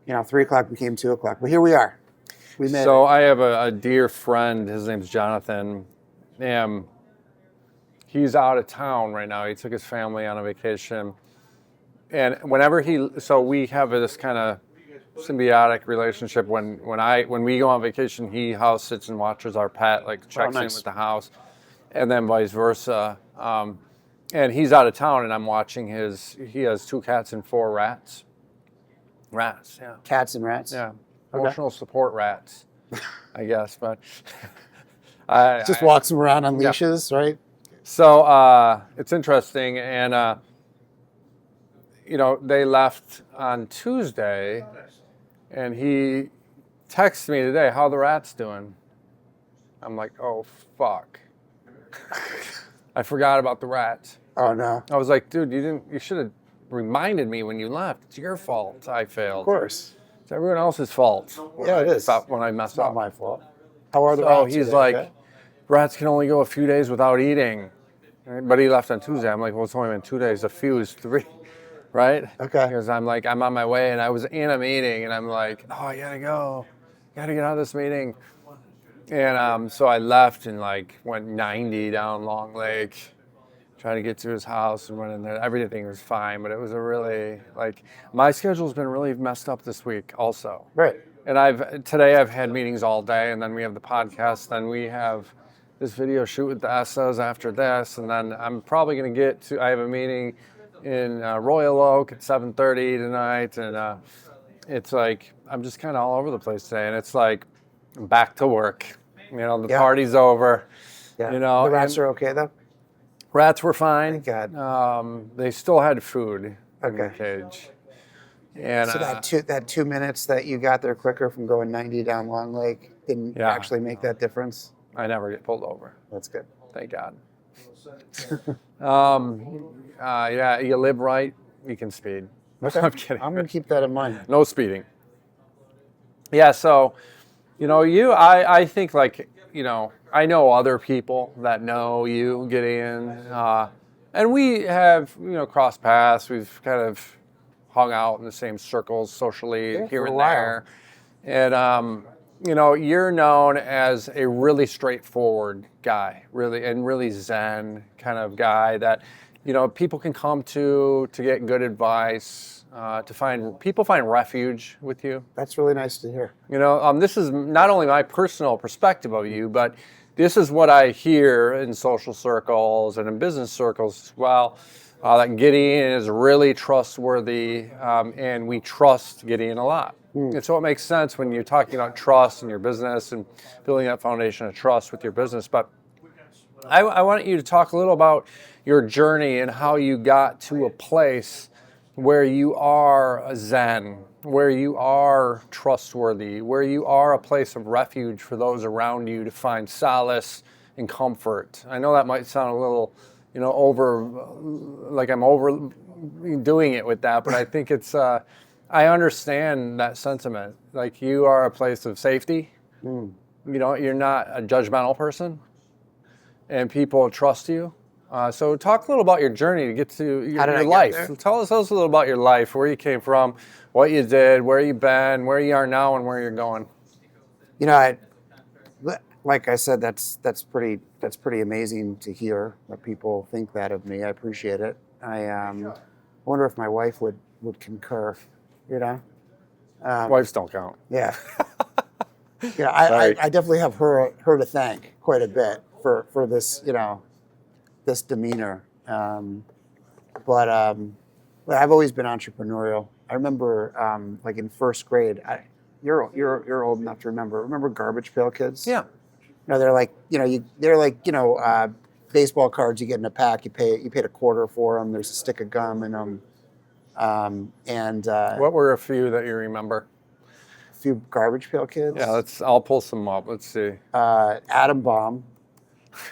3 o'clock became 2 o'clock. But here we are. We made So it. I have a dear friend. His name's Jonathan. He's out of town right now. He took his family on a vacation. And whenever we have this kind of symbiotic relationship. When we go on vacation, he house sits and watches our pet, like checks in with the house, and then vice versa. And he's out of town, and I'm watching he has 2 cats and 4 rats. Rats, yeah. Cats and rats. Yeah. Okay. Emotional support rats, I guess. But Just walks them around on leashes, right? So it's interesting, and they left on Tuesday, and he texted me today, "How the rats doing?" I'm like, "Oh fuck." I forgot about the rats. Oh no. I was like, "Dude, you should have reminded me when you left. It's your fault. I failed." Of course. It's everyone else's fault. Yeah, it is. About when I messed It's not up. my fault. How are the So rats? he's today, like, okay? "Rats can only go a few days without eating." But he left on Tuesday. I'm like, "Well, it's only been 2 days. A few is 3, right?" Okay. Because I'm like, I'm on my way, and I was in a meeting, and I'm like, "Oh, I gotta go. Gotta get out of this meeting." And so I left and went 90 down Long Lake, trying to get to his house and went in there. Everything was fine, but it was a really my schedule's been really messed up this week also. Right. And today I've had meetings all day, and then we have the podcast, then we have this video shoot with the ESSAs after this, and then I'm probably going to I have a meeting in Royal Oak at 7:30 tonight, and it's like I'm just kind of all over the place today, and it's like I'm back to work. The party's over. Yeah. The rats are okay though? Rats were fine. Thank God. They still had food in the Okay. cage. And So that 2 minutes that you got there quicker from going 90 down Long Lake didn't actually make that difference? I never get pulled over. That's good. Thank God. You live right, you can speed. Okay. I'm kidding. I'm going to keep that in mind. No speeding. Yeah, so, I think I know other people that know you, Gideon, and we have, crossed paths. We've kind of hung out in the same circles socially here for a and while. there. And, you're known as a really straightforward guy, really zen kind of guy that, people can come to get good advice, people find refuge with you. That's really nice to hear. This is not only my personal perspective of you, but this is what I hear in social circles and in business circles as well. That Gideon is really trustworthy, and we trust Gideon a lot. And so it makes sense when you're talking about trust in your business and building that foundation of trust with your business. But I want you to talk a little about your journey and how you got to a place where you are zen, where you are trustworthy, where you are a place of refuge for those around you to find solace and comfort. I know that might sound a little, I'm overdoing it with that, but I think it's, I understand that sentiment. You are a place of safety. You're not a judgmental person, and people trust you. So talk a little about your journey to get to your life. Tell us a little about your life, where you came from, what you did, where you've been, where you are now, and where you're going. Like I said, that's pretty amazing to hear that people think that of me. I appreciate it. I wonder if my wife would concur. Wives don't count. Yeah. I definitely have her to thank quite a bit for this, this demeanor. But I've always been entrepreneurial. I remember, in first grade, you're old enough to remember. Remember Garbage Pail Kids? Yeah. They're baseball cards you get in a pack. You paid $0.25 for them. There's a stick of gum in them. And What were a few that you remember? a few Garbage Pail Kids. Yeah, I'll pull some up. Let's see. Adam Baum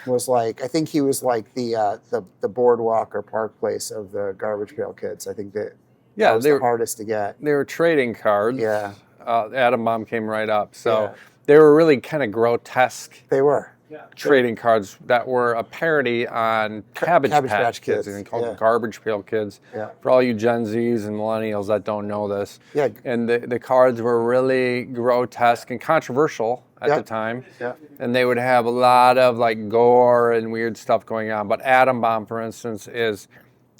was like, I think he was like the boardwalk or park place of the Garbage Pail Kids. I think that was the hardest to get. They were trading cards. Yeah. Adam Baum came right up. So Yeah. they were really kind of grotesque They were. trading cards that were a parody on Cabbage Patch Kids. And called them Garbage Pail Kids. Yeah. For all you Gen Zs and millennials that don't know this. Yeah. And the cards were really grotesque and controversial at the time. Yeah. And they would have a lot of like gore and weird stuff going on. But Adam Bomb, for instance, is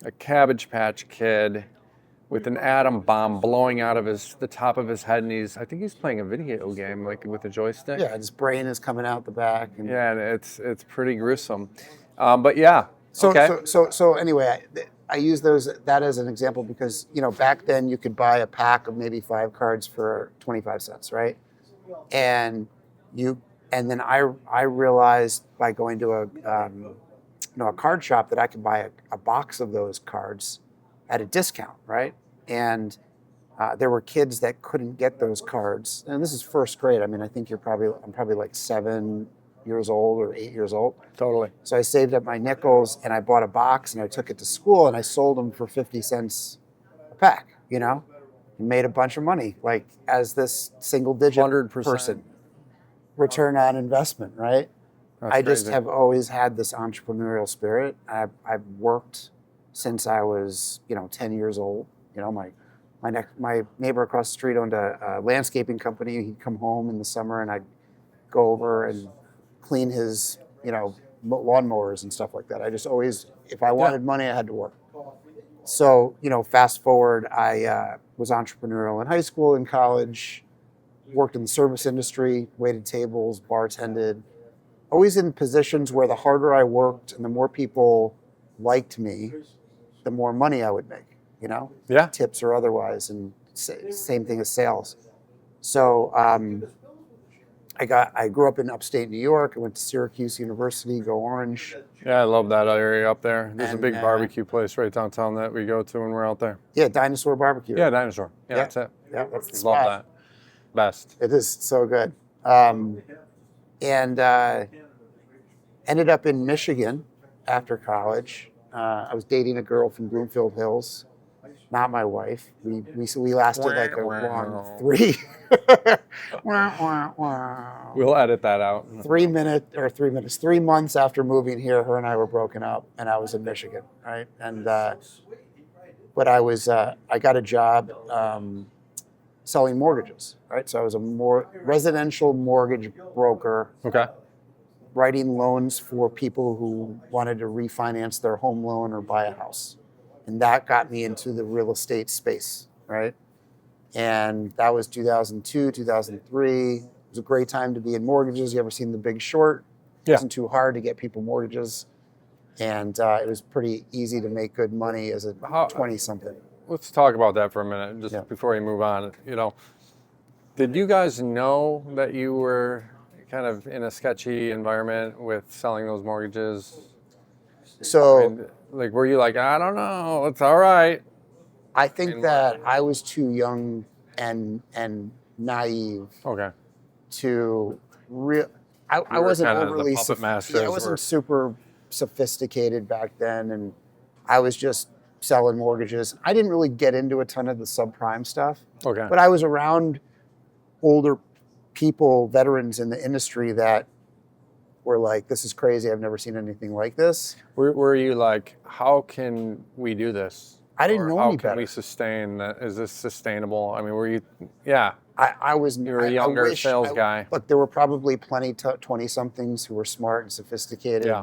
a Cabbage Patch Kid with an atom bomb blowing out of the top of his head, and I think he's playing a video game, like with a joystick. Yeah, his brain is coming out the back. And and it's pretty gruesome. But yeah. So okay. so anyway, I use that as an example because back then you could buy a pack of maybe 5 cards for 25 cents, right? And then I realized by going to a card shop that I could buy a box of those cards at a discount, right? And there were kids that couldn't get those cards, and this is first grade. I mean, I think I'm probably like 7 years old or 8 years old. Totally. So I saved up my nickels and I bought a box and I took it to school and I sold them for 50 cents a pack. And made a bunch of money, like as this single-digit 100%. person. Return on investment, right? That's I just crazy. have always had this entrepreneurial spirit. I've worked since I was, 10 years old. My neighbor across the street owned a landscaping company. He'd come home in the summer, and I'd go over and clean his, lawnmowers and stuff like that. I just always, if I wanted money, I had to work. So, fast forward, I was entrepreneurial in high school and college, worked in the service industry, waited tables, bartended, always in positions where the harder I worked and the more people liked me, the more money I would make, Yeah. tips or otherwise, and same thing as sales. So I grew up in upstate New York. I went to Syracuse University, go Orange. Yeah, I love that area up there. There's a And, big barbecue place right downtown that we go to when we're out there. Yeah, Dinosaur Barbecue. Yeah, Dinosaur. Yeah, that's it. Yeah, that's the Love spot. that. Best. It is so good. And ended up in Michigan after college. I was dating a girl from Broomfield Hills, not my wife. We lasted like a long 3. We'll edit that out. 3 months after moving here, her and I were broken up, and I was in Michigan, right? And but I got a job selling mortgages, right? So I was a residential mortgage broker. Okay. Writing loans for people who wanted to refinance their home loan or buy a house. And that got me into the real estate space, right? And that was 2002, 2003. It was a great time to be in mortgages. You ever seen The Big Short? It wasn't too hard to get people mortgages. And it was pretty easy to make good money as a 20-something. Let's talk about that for a minute, just before you move on. Did you guys know that you were kind of in a sketchy environment with selling those mortgages? So, were you like, I don't know, it's all right? I think that I was too young and naive to I wasn't overly I wasn't super sophisticated back then, and I was just selling mortgages. I didn't really get into a ton of the subprime stuff. Okay. But I was around older people, veterans in the industry that were like, this is crazy. I've never seen anything like this. Were you like, how can we do this? I didn't know any better. How can we sustain that? Is this sustainable? I mean, were you, yeah. I was. You were a younger sales guy. Look, there were probably plenty 20-somethings who were smart and sophisticated,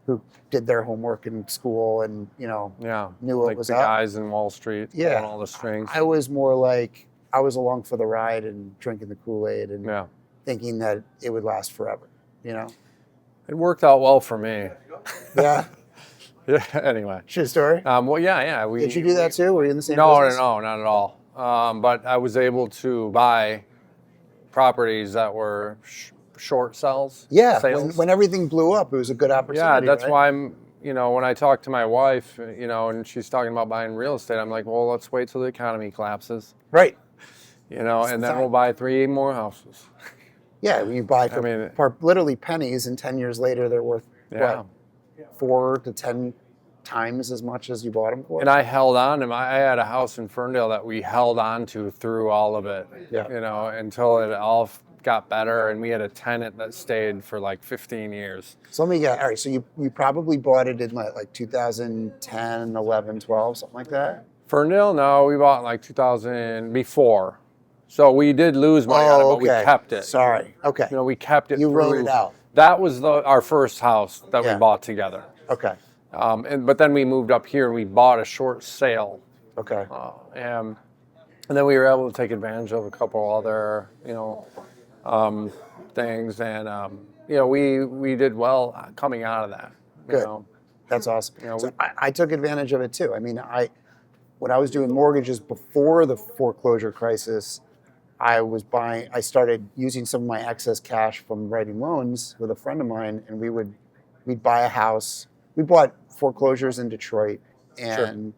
who did their homework in school and, knew what was the up. guys in Wall Street pulling all the strings. I was more like, I was along for the ride and drinking the Kool-Aid and thinking that it would last forever, It worked out well for me. Yeah. Yeah. Anyway. True story. Well, yeah. Did you do that too? Were you in the same No, business? no, not at all. But I was able to buy properties that were short sells. Yeah. Sales. When everything blew up, it was a good opportunity. Yeah, that's right? why when I talk to my wife, and she's talking about buying real estate, I'm like, well, let's wait till the economy collapses, Right. and then time. we'll buy 3 more houses. Yeah, when you buy for literally pennies, and 10 years later they're worth Yeah. what, 4 to 10 times as much as you bought them for. And I held on to I had a house in Ferndale that we held on to through all of it, until it all got better, and we had a tenant that stayed for like 15 years. So let me get, all right, so you probably bought it in like 2010, 11, 12, something like that? Ferndale, no, we bought in like 2000 before. So we did lose money on it, but we kept it. Sorry. Okay. We kept it. You wrote it out. That was our first house that we bought together. Okay. But then we moved up here and we bought a short sale. Okay. And then we were able to take advantage of a couple other, things, and we did well coming out of that. Good. That's awesome. So I took advantage of it too. I mean, when I was doing mortgages before the foreclosure crisis, I started using some of my excess cash from writing loans with a friend of mine, and we'd buy a house. We bought foreclosures in Detroit, and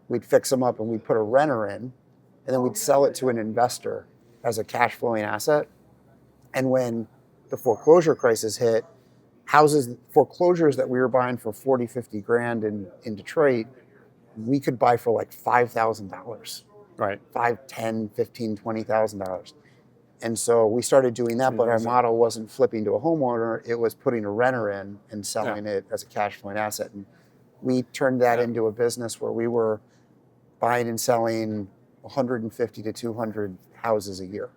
we'd fix them up, and we'd put a renter in, and then we'd sell it to an investor as a cash flowing asset. And when the foreclosure crisis hit, foreclosures that we were buying for 40, 50 grand in Detroit, we could buy for like $5,000. Right. $5, $10, $15, $20,000. And so we started doing that, but our model wasn't flipping to a homeowner, it was putting a renter in and selling it as a cash flowing asset. And we turned that into a business where we were buying and selling 150 to 200 houses a year.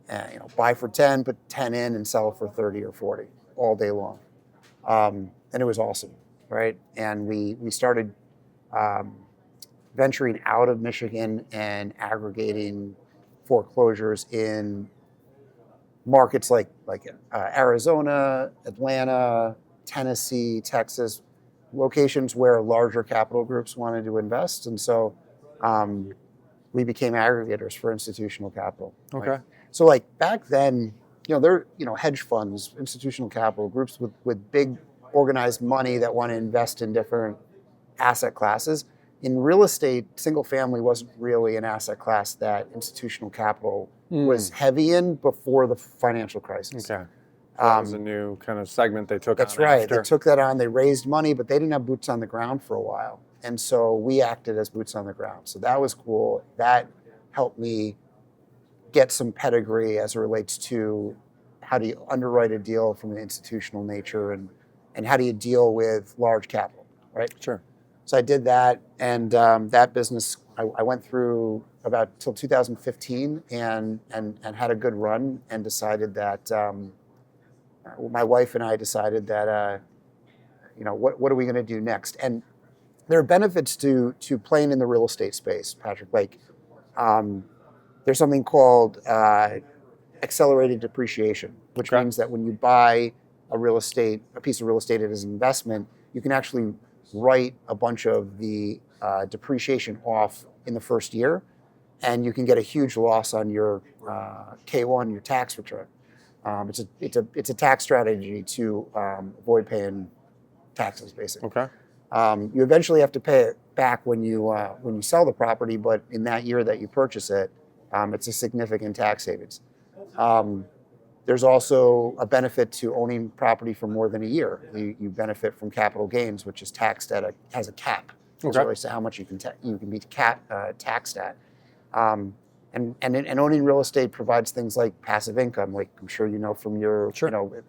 And, buy for 10, put 10 in and sell for 30 or 40 all day long. And it was awesome, right? And we started venturing out of Michigan and aggregating foreclosures in markets like Arizona, Atlanta, Tennessee, Texas, locations where larger capital groups wanted to invest. And so we became aggregators for institutional capital. Okay. So like back then, there hedge funds, institutional capital groups with big organized money that want to invest in different asset classes. In real estate, single family wasn't really an asset class that institutional capital was heavy in before the financial crisis. Okay. That was a new kind of segment they took on. That's right. After. They took that on. They raised money, but they didn't have boots on the ground for a while. And so we acted as boots on the ground. So that was cool. That helped me get some pedigree as it relates to how do you underwrite a deal from an institutional nature and how do you deal with large capital, right? Sure. So I did that, and that business I went through about till 2015 and had a good run, and decided that my wife and I decided that what are we going to do next? And there are benefits to playing in the real estate space, Patrick. Like there's something called accelerated depreciation, which means that when you buy a piece of real estate as an investment, you can actually write a bunch of the depreciation off in the first year, and you can get a huge loss on your K-1, your tax return. It's a tax strategy to avoid paying taxes, basically. Okay. You eventually have to pay it back when you sell the property, but in that year that you purchase it, it's a significant tax savings. There's also a benefit to owning property for more than a year. You benefit from capital gains, which is taxed has a cap as it relates to how much you can be taxed at. And owning real estate provides things like passive income, like I'm sure you know from your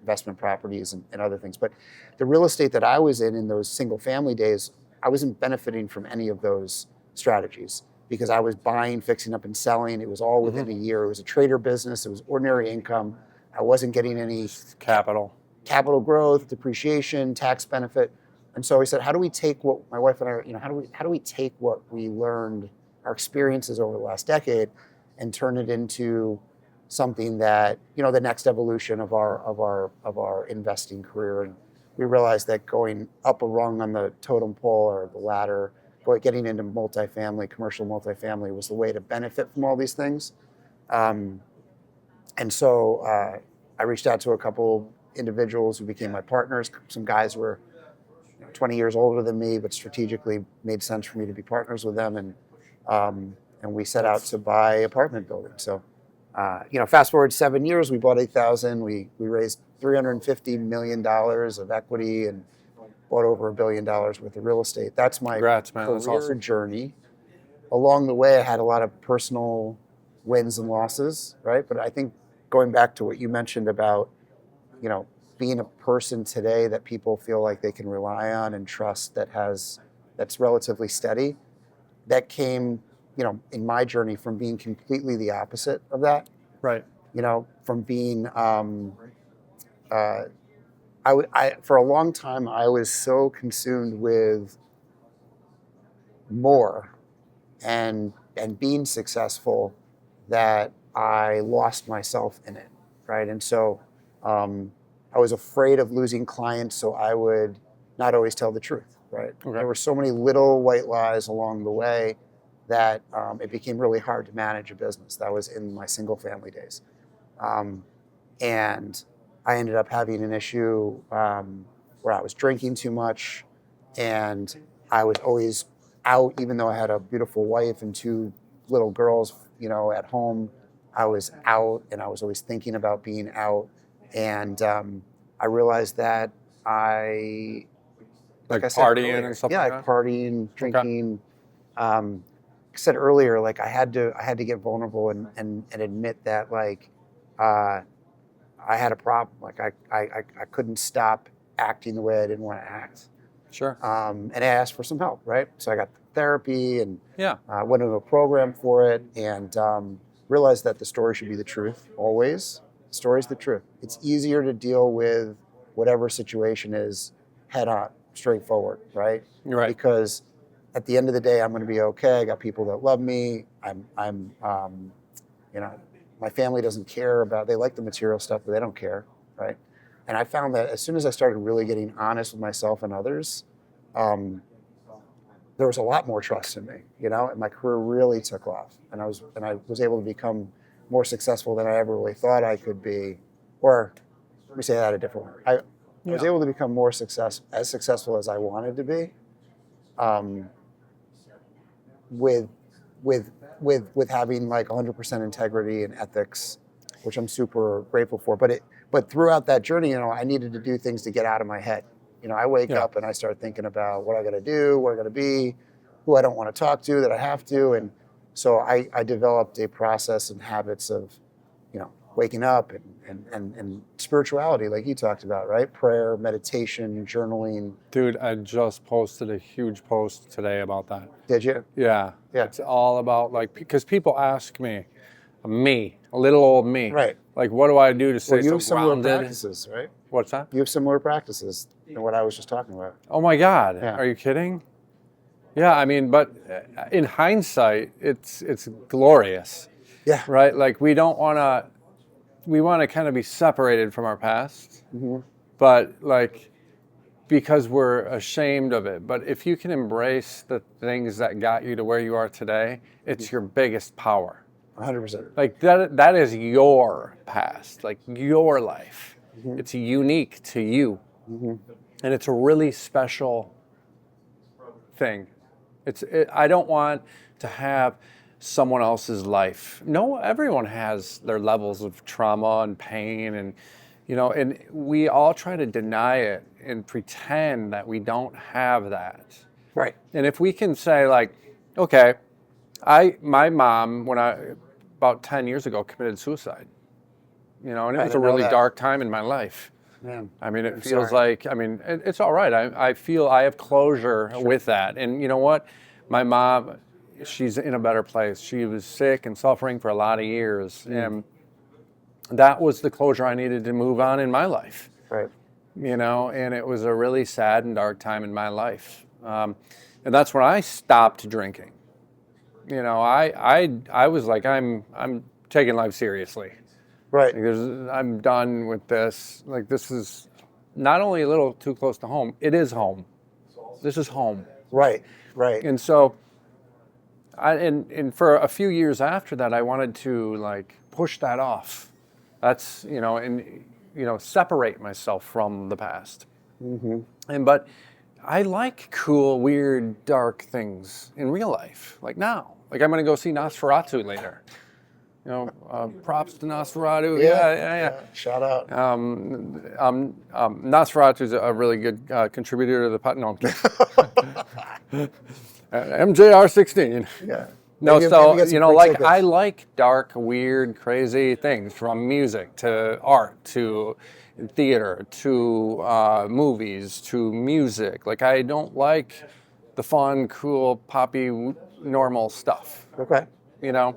investment properties and other things. But the real estate that I was in those single family days, I wasn't benefiting from any of those strategies because I was buying, fixing up, and selling. It was all within a year. It was a trader business. It was ordinary income. I wasn't getting any capital growth, depreciation, tax benefit. And so we said, how do we take what my wife and I, how do we take what we learned, our experiences over the last decade, and turn it into something that, the next evolution of our investing career. And we realized that going up a rung on the totem pole or the ladder, getting into commercial multifamily was the way to benefit from all these things. And so I reached out to a couple individuals who became my partners. Some guys were 20 years older than me, but strategically made sense for me to be partners with them. And we set out to buy apartment buildings. So, fast forward 7 years, we bought 8,000. We raised $350 million of equity and bought over $1 billion worth of real estate. That's my Congrats, man. That's career awesome. journey. Along the way, I had a lot of personal wins and losses, right? But I think going back to what you mentioned about, being a person today that people feel like they can rely on and trust that's relatively steady, that came, in my journey from being completely the opposite of that. Right. From being, for a long time, I was so consumed with more and being successful that I lost myself in it, right? And so I was afraid of losing clients, so I would not always tell the truth, right? Okay. There were so many little white lies along the way that it became really hard to manage a business. That was in my single family days. And I ended up having an issue where I was drinking too much, and I was always out, even though I had a beautiful wife and 2 little girls, at home. I was out, and I was always thinking about being out. And I realized that like I said partying earlier, and stuff yeah, like that? partying, drinking. I said earlier, like I had to get vulnerable and admit that I had a problem. Like I couldn't stop acting the way I didn't want to act. Sure. And I asked for some help, right? So I got therapy and Yeah. went into a program for it, and realized that the story should be the truth always. The story's the truth. It's easier to deal with whatever situation is head on, straightforward, right? Right. Because at the end of the day, I'm going to be okay. I got people that love me. My family doesn't care about. They like the material stuff, but they don't care, right? And I found that as soon as I started really getting honest with myself and others, there was a lot more trust in me, and my career really took off. And I was able to become more successful than I ever really thought I could be. Or let me say that a different way. I was able to become as successful as I wanted to be, with having like 100% integrity and ethics, which I'm super grateful for. But throughout that journey, I needed to do things to get out of my head. I wake up and I start thinking about what I got to do, where I got to be, who I don't want to talk to that I have to. And so I developed a process and habits of, waking up and spirituality, like you talked about, right? Prayer, meditation, journaling. Dude, I just posted a huge post today about that. Did you? Yeah. Yeah. It's all about because people ask me, little old me. Right. Like, what do I do to stay Well, you have so similar grounded? practices, right? What's that? You have similar practices than what I was just talking about. Oh my God. Yeah. Are you kidding? Yeah, I mean, but in hindsight, it's glorious. Yeah. Right? Like we want to kind of be separated from our past, but because we're ashamed of it. But if you can embrace the things that got you to where you are today, it's your biggest power. 100%. Like that is your past, like your life. It's unique to you. And it's a really special thing. I don't want to have someone else's life. No, everyone has their levels of trauma and pain, and and we all try to deny it and pretend that we don't have that. Right. And if we can say okay, my mom about 10 years ago committed suicide. And it was a really dark time in my life. Man, I mean, it feels like, it's all right. I feel I have closure with that. And you know what? My mom, she's in a better place. She was sick and suffering for a lot of years. And that was the closure I needed to move on in my life. Right. And it was a really sad and dark time in my life. And that's when I stopped drinking. I was like, I'm taking life seriously. Right. I'm done with this. Like, this is not only a little too close to home, it is home. This is home. Right. Right. And so, and for a few years after that, I wanted to push that off. That's, separate myself from the past. But I like cool, weird, dark things in real life. Like now, like I'm gonna go see Nosferatu later. Props to Nosferatu. Yeah. Shout out. Nosferatu is a really good contributor to the pot. No, I'm kidding. MJR16. Yeah. No, Maybe so get some free like tickets. I like dark, weird, crazy things, from music to art to theater to movies to music. Like I don't like the fun, cool, poppy, normal stuff. Okay. Yeah.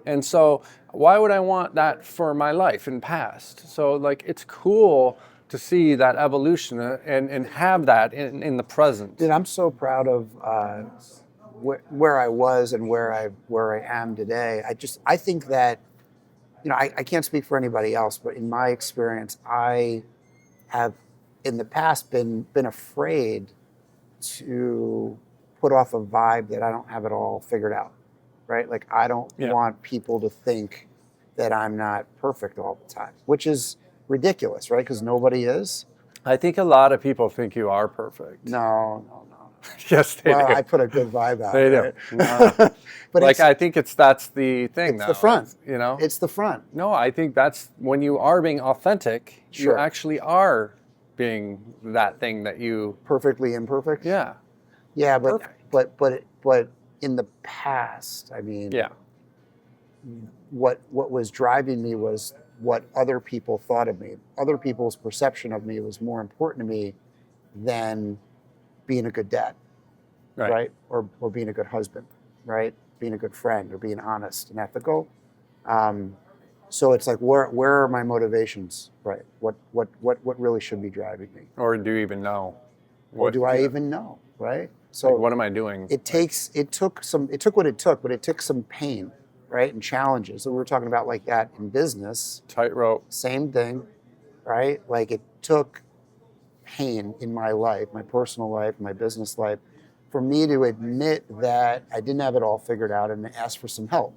And so why would I want that for my life and past? So like it's cool to see that evolution and have that in the present. Dude, I'm so proud of where I was and where I am today. I think that, I can't speak for anybody else, but in my experience, I have in the past been afraid to put off a vibe that I don't have it all figured out, right? Like I don't want people to think that I'm not perfect all the time, which is ridiculous, right? Because nobody is. I think a lot of people think you are perfect. No. Yes, they do. I put a good vibe out. They right? do. No. But like I think that's the thing it's now. the front. It's the front. No, I think that's when you are being authentic, Sure. you actually are being that thing that you Perfectly imperfect. Yeah. Yeah, Perfect. but in the past, I mean, Yeah. what was driving me was what other people thought of me. Other people's perception of me was more important to me than being a good dad, right? Or being a good husband, right? Being a good friend, or being honest and ethical. So it's like, where are my motivations, right? What really should be driving me? Or do you even know? Or do I even know, right? So like, what am I doing? It took what it took, but it took some pain, right? And challenges. So we were talking about like that in business. Tightrope. Same thing, right? Like it took pain in my life, my personal life, my business life, for me to admit that I didn't have it all figured out and ask for some help,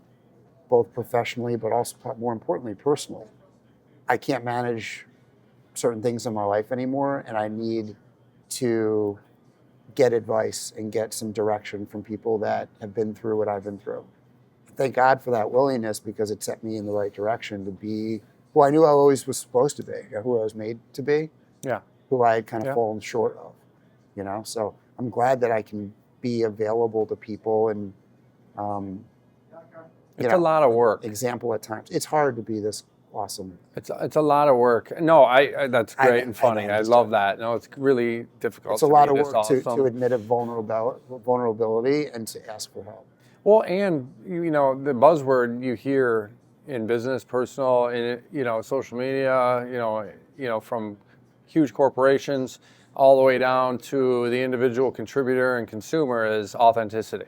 both professionally, but also more importantly, personally. I can't manage certain things in my life anymore, and I need to get advice and get some direction from people that have been through what I've been through. Thank God for that willingness, because it set me in the right direction to be who I knew I always was supposed to be, who I was made to be. Yeah. Who I had kind of fallen short of, So I'm glad that I can be available to people and, it's a lot of work. Example at times. It's hard to be this awesome. It's a lot of work. No, I that's great and funny. I love that. No, it's really difficult. It's a lot of work to admit a vulnerability and to ask for help. Well, and the buzzword you hear in business, personal, in social media, from huge corporations all the way down to the individual contributor and consumer is authenticity.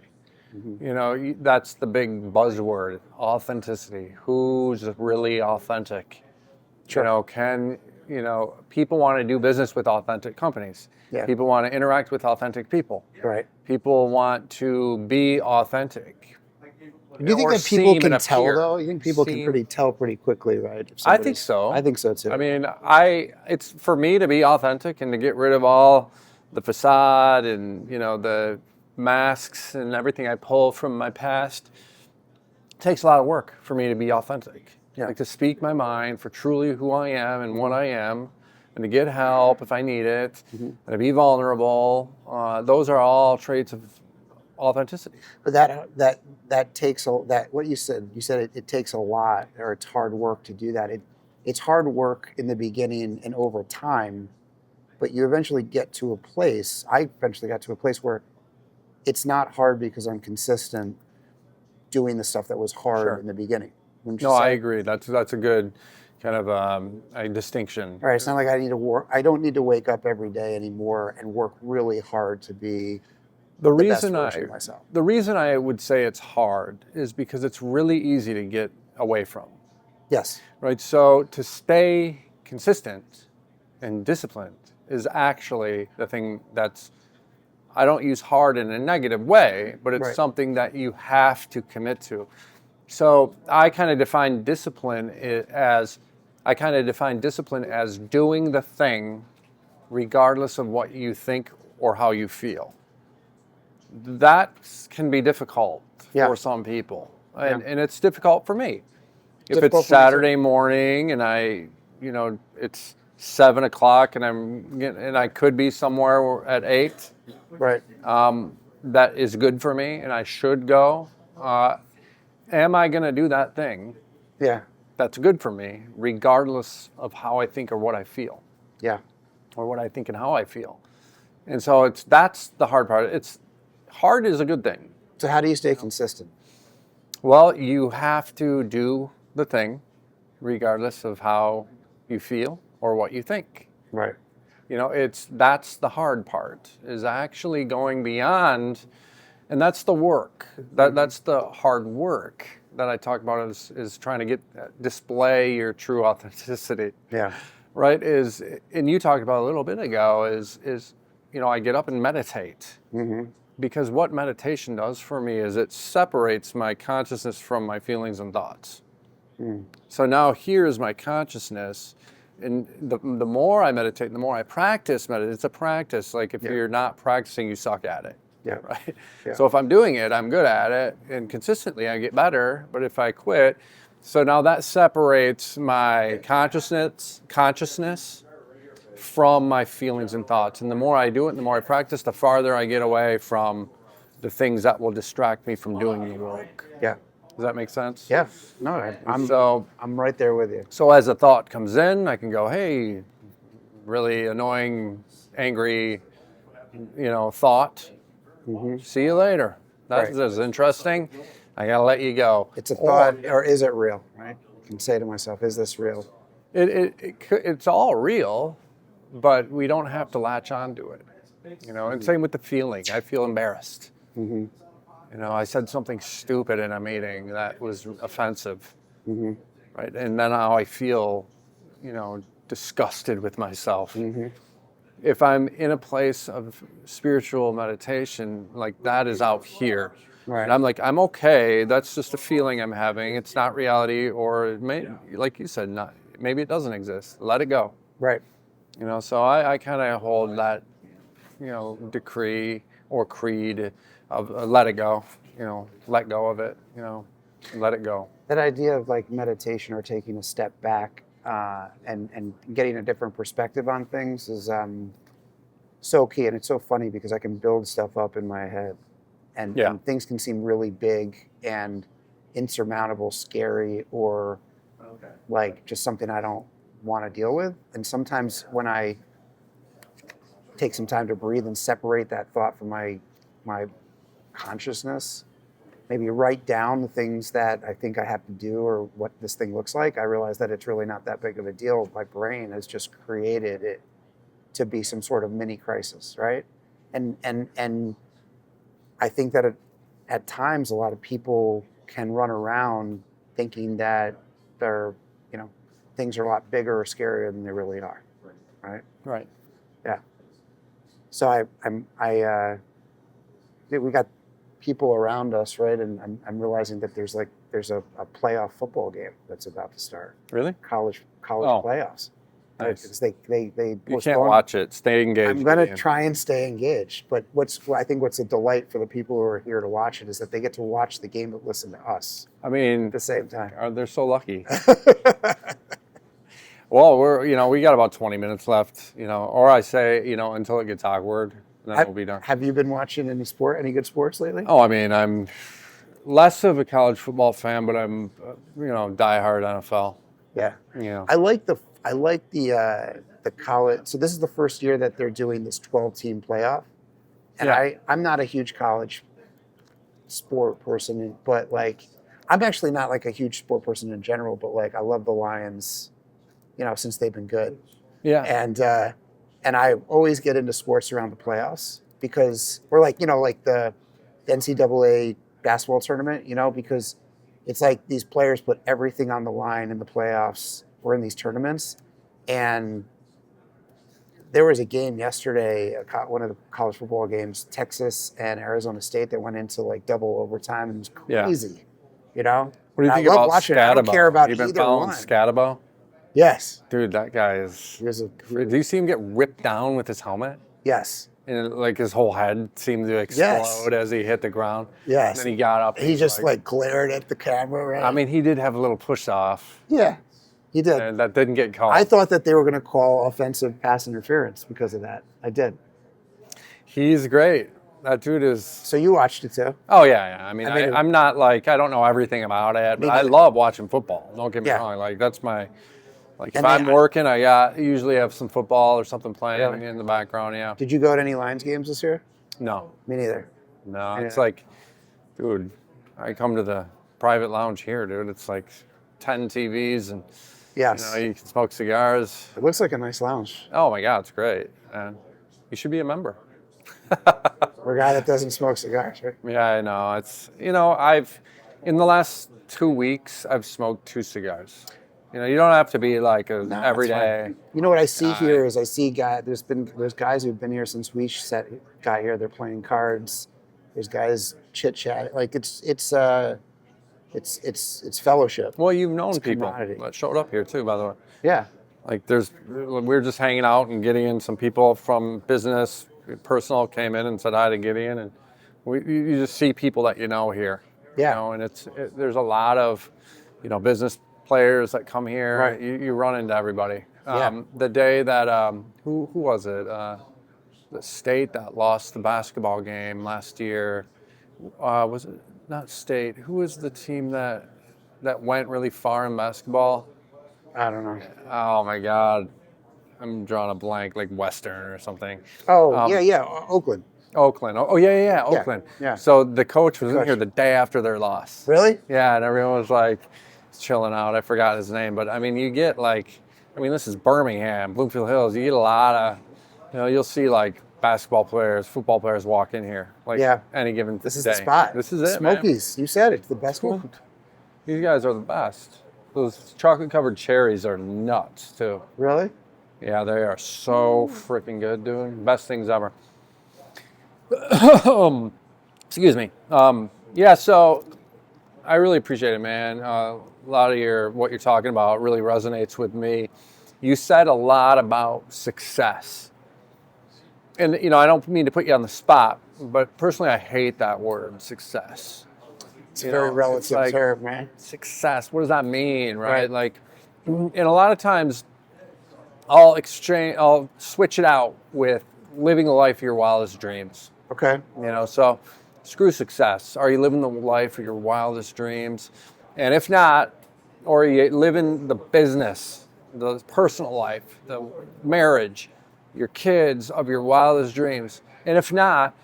Mm-hmm. That's the big buzzword, authenticity. Who's really authentic? Sure. People want to do business with authentic companies. Yeah. People want to interact with authentic people. Right. People want to be authentic. Do you think that people can tell, though? You think people can tell pretty quickly, right? I think so. I think so, too. I mean, it's for me to be authentic and to get rid of all the facade and, the masks and everything I pull from my past. It takes a lot of work for me to be authentic. Yeah. Like to speak my mind for truly who I am and what I am, and to get help if I need it, and to be vulnerable. Those are all traits of authenticity. But that takes what you said. You said it takes a lot, or it's hard work to do that. It's hard work in the beginning and over time, but you eventually get to a place. I eventually got to a place where it's not hard because I'm consistent doing the stuff that was hard in the beginning. No, I agree. That's a good kind of a distinction. All right, it's not like I need to work. I don't need to wake up every day anymore and work really hard to be the best version of myself. The reason I would say it's hard is because it's really easy to get away from. Yes. Right. So to stay consistent and disciplined is actually the thing that's, I don't use hard in a negative way, but it's something that you have to commit to. So I kind of define discipline as doing the thing regardless of what you think or how you feel. That can be difficult Yeah. for some people, and it's difficult for me. If Difficult it's for me too. Saturday morning and it's 7 o'clock and I could be somewhere at 8, Right. that is good for me and I should go. Am I going to do that thing Yeah. that's good for me, regardless of how I think or what I feel, Yeah. or what I think and how I feel? And so that's the hard part. Hard is a good thing. So how do you stay consistent? Well, you have to do the thing, regardless of how you feel or what you think. Right. That's the hard part, is actually going beyond, and that's the work. That's the hard work that I talk about is trying to display your true authenticity. Yeah. Right? And you talked about a little bit ago is I get up and meditate. Mm-hmm. Because what meditation does for me is it separates my consciousness from my feelings and thoughts. Mm. So now here's my consciousness, and the more I meditate, the more I practice meditation. It's a practice. Like if you're not practicing, you suck at it. Yeah. Right? Yeah. So if I'm doing it, I'm good at it, and consistently I get better. But if I quit, so now that separates my consciousness from my feelings and thoughts. And the more I do it, and the more I practice, the farther I get away from the things that will distract me from doing the work. Yeah. Does that make sense? Yeah. No, I'm right there with you. So as a thought comes in, I can go, hey, really annoying, angry, thought. Mm-hmm. See you later. That's interesting. I gotta let you go. It's a thought, or is it real? Right? I can say to myself, is this real? It's all real, but we don't have to latch onto it. And same with the feeling. I feel embarrassed. Mm-hmm. I said something stupid in a meeting that was offensive. Mm-hmm. Right? And then now I feel, disgusted with myself. Mm-hmm. If I'm in a place of spiritual meditation, like that is out here. Right. And I'm like, I'm okay. That's just a feeling I'm having. It's not reality, or it may, like you said, maybe it doesn't exist. Let it go. Right. So I kind of hold that, decree or creed of let it go. Let go of it. Let it go. That idea of like meditation or taking a step back and getting a different perspective on things is so key. And it's so funny because I can build stuff up in my head and things can seem really big and insurmountable, scary, or like just something I don't want to deal with. And sometimes when I take some time to breathe and separate that thought from my consciousness, maybe write down the things that I think I have to do or what this thing looks like, I realize that it's really not that big of a deal. My brain has just created it to be some sort of mini crisis, right? And I think that at times a lot of people can run around thinking that they're, things are a lot bigger or scarier than they really are, right? Right. Yeah. So we got people around us, right? And I'm realizing that there's a playoff football game that's about to start. Really? College playoffs. Nice. Because they You can't watch it. Stay engaged. I'm going to try and stay engaged. But I think what's a delight for the people who are here to watch it is that they get to watch the game but listen to us I mean, at the same time. they're so lucky. Well, we got about 20 minutes left, or I say, until it gets awkward, then we'll be done. Have you been watching any good sports lately? Oh, I mean, I'm less of a college football fan, but I'm, diehard NFL. Yeah. Yeah. I like the college. So this is the first year that they're doing this 12-team playoff. And Yeah. I'm not a huge college sport person, but like, I'm actually not like a huge sport person in general, but like, I love the Lions, since they've been good. Yeah. And I always get into sports around the playoffs because we're like, like the NCAA basketball tournament, because it's like these players put everything on the line in the playoffs or in these tournaments. And there was a game yesterday, one of the college football games, Texas and Arizona State, that went into like double overtime, and it was crazy. What do you think I love about watching it. I don't care about You've been either following one. Scatabo? Yes. Dude, that guy is... He was Do you see him get ripped down with his helmet? Yes. and like his whole head seemed to explode as he hit the ground. Yes. And then he got up. He just like glared at the camera, right? I mean, he did have a little push off, yeah, he did. and that didn't get called. I thought that they were going to call offensive pass interference because of that. I did. He's great. That dude is. So you watched it too? Oh yeah. I mean, I mean, I'm not like I don't know everything about it, but I neither. love watching football. Don't get me Yeah. wrong. Like that's my. Like if And I'm then working, I usually have some football or something playing in the background. Yeah. Did you go to any Lions games this year? No. Me neither. No. Yeah. It's like, dude, I come to the private lounge here, dude. It's like 10 TVs and Yes. you can smoke cigars. It looks like a nice lounge. Oh my God, it's great. And you should be a member. We're a guy that doesn't smoke cigars, right? Yeah, I know. It's I've in the last 2 weeks I've smoked 2 cigars. You don't have to be like a No, every that's day. fine. You know what I see here is I see there's guys who've been here since we got here. They're playing cards. There's guys chit chat. Like it's fellowship. Well, you've known It's people camaraderie. that showed up here too, by the way. Yeah. Like we're just hanging out and Gideon, some people from business, personal came in and said hi to Gideon, and you just see people that you know here. Yeah. And there's a lot of, business players that come here. Right. You run into everybody. Yeah. The day that who was it? The state that lost the basketball game last year. Was it not state? Who was the team that went really far in basketball? I don't know. Oh my God, I'm drawing a blank, like Western or something. Oh, yeah, Oakland. Oakland. Oh yeah, Oakland. Yeah. So the coach was in Coach. here the day after their loss. Really? Yeah, and everyone was like chilling out. I forgot his name, but I mean, you get this is Birmingham, Bloomfield Hills. You get a lot of, you'll see like basketball players, football players walk in here, like any given This is day. the spot. This is it, man. Smokies. You said it. The best one. These guys are the best. Those chocolate-covered cherries are nuts too. Really? Yeah, they are so freaking good, dude. Best things ever. Excuse me. Yeah, so I really appreciate it, man. A lot of what you're talking about really resonates with me. You said a lot about success. And, I don't mean to put you on the spot, but personally, I hate that word, success. It's a very relative term, man. Success, what does that mean, right? Like, and a lot of times, I'll switch it out with living the life of your wildest dreams. Okay. So screw success. Are you living the life of your wildest dreams? And if not, or are you living the business, the personal life, the marriage, your kids of your wildest dreams? And if not,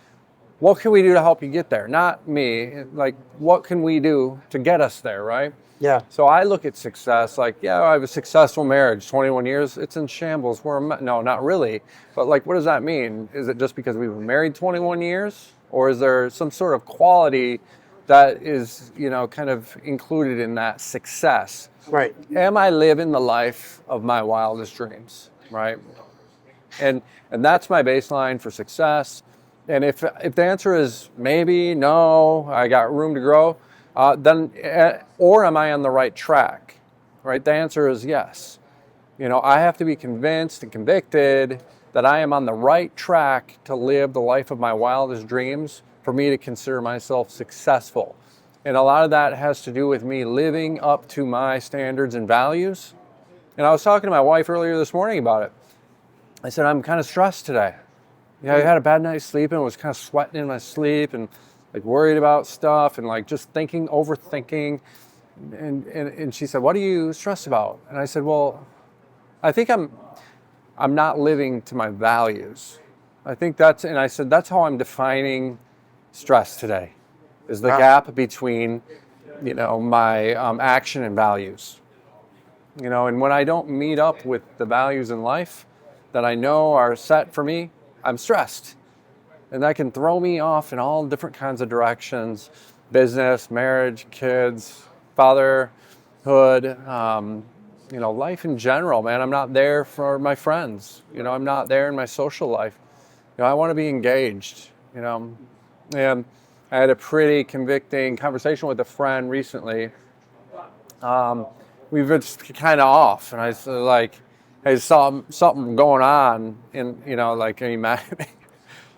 what can we do to help you get there? Not me. Like, what can we do to get us there, right? Yeah. So I look at success like, I have a successful marriage, 21 years, it's in shambles. No, not really. But like, what does that mean? Is it just because we've been married 21 years? Or is there some sort of quality that is, kind of included in that success? Right. Am I living the life of my wildest dreams, right? And that's my baseline for success. And if the answer is maybe, no, I got room to grow, then, or am I on the right track, right? The answer is yes. I have to be convinced and convicted that I am on the right track to live the life of my wildest dreams for me to consider myself successful. And a lot of that has to do with me living up to my standards and values. And I was talking to my wife earlier this morning about it. I said, I'm kind of stressed today. I had a bad night's sleep and was kind of sweating in my sleep and like worried about stuff and like just overthinking. And she said, what are you stressed about? And I said, well, I think I'm not living to my values. And I said, that's how I'm defining stress today, is the gap between, my action and values. And when I don't meet up with the values in life that I know are set for me, I'm stressed. And that can throw me off in all different kinds of directions: business, marriage, kids, fatherhood, life in general, man. I'm not there for my friends. I'm not there in my social life. I want to be engaged, And I had a pretty convicting conversation with a friend recently. We were just kind of off, and I said, like, hey, something going on, and, are you mad at me?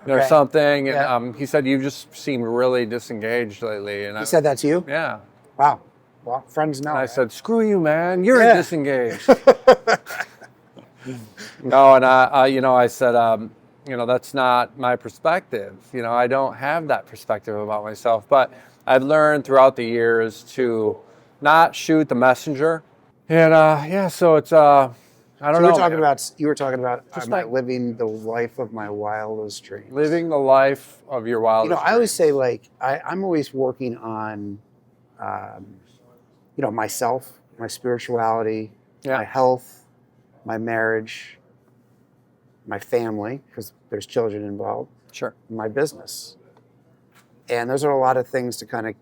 or Okay. something. And Yeah. he said, you just seem really disengaged lately. And He said that to you? yeah. Wow. Well, friends know. And I Right? said, screw you, man. You're Yeah. disengaged. No, and I said, that's not my perspective. I don't have that perspective about myself. But I've learned throughout the years to not shoot the messenger. And so it's I don't So know, man. you were talking about Just am I like living the life of my wildest dreams? living the life of your wildest I always say dreams. like I'm always working on, um, myself, my spirituality, my Yeah, health, my marriage, my family, because there's children involved, sure. my business, and those are a lot of things to kind of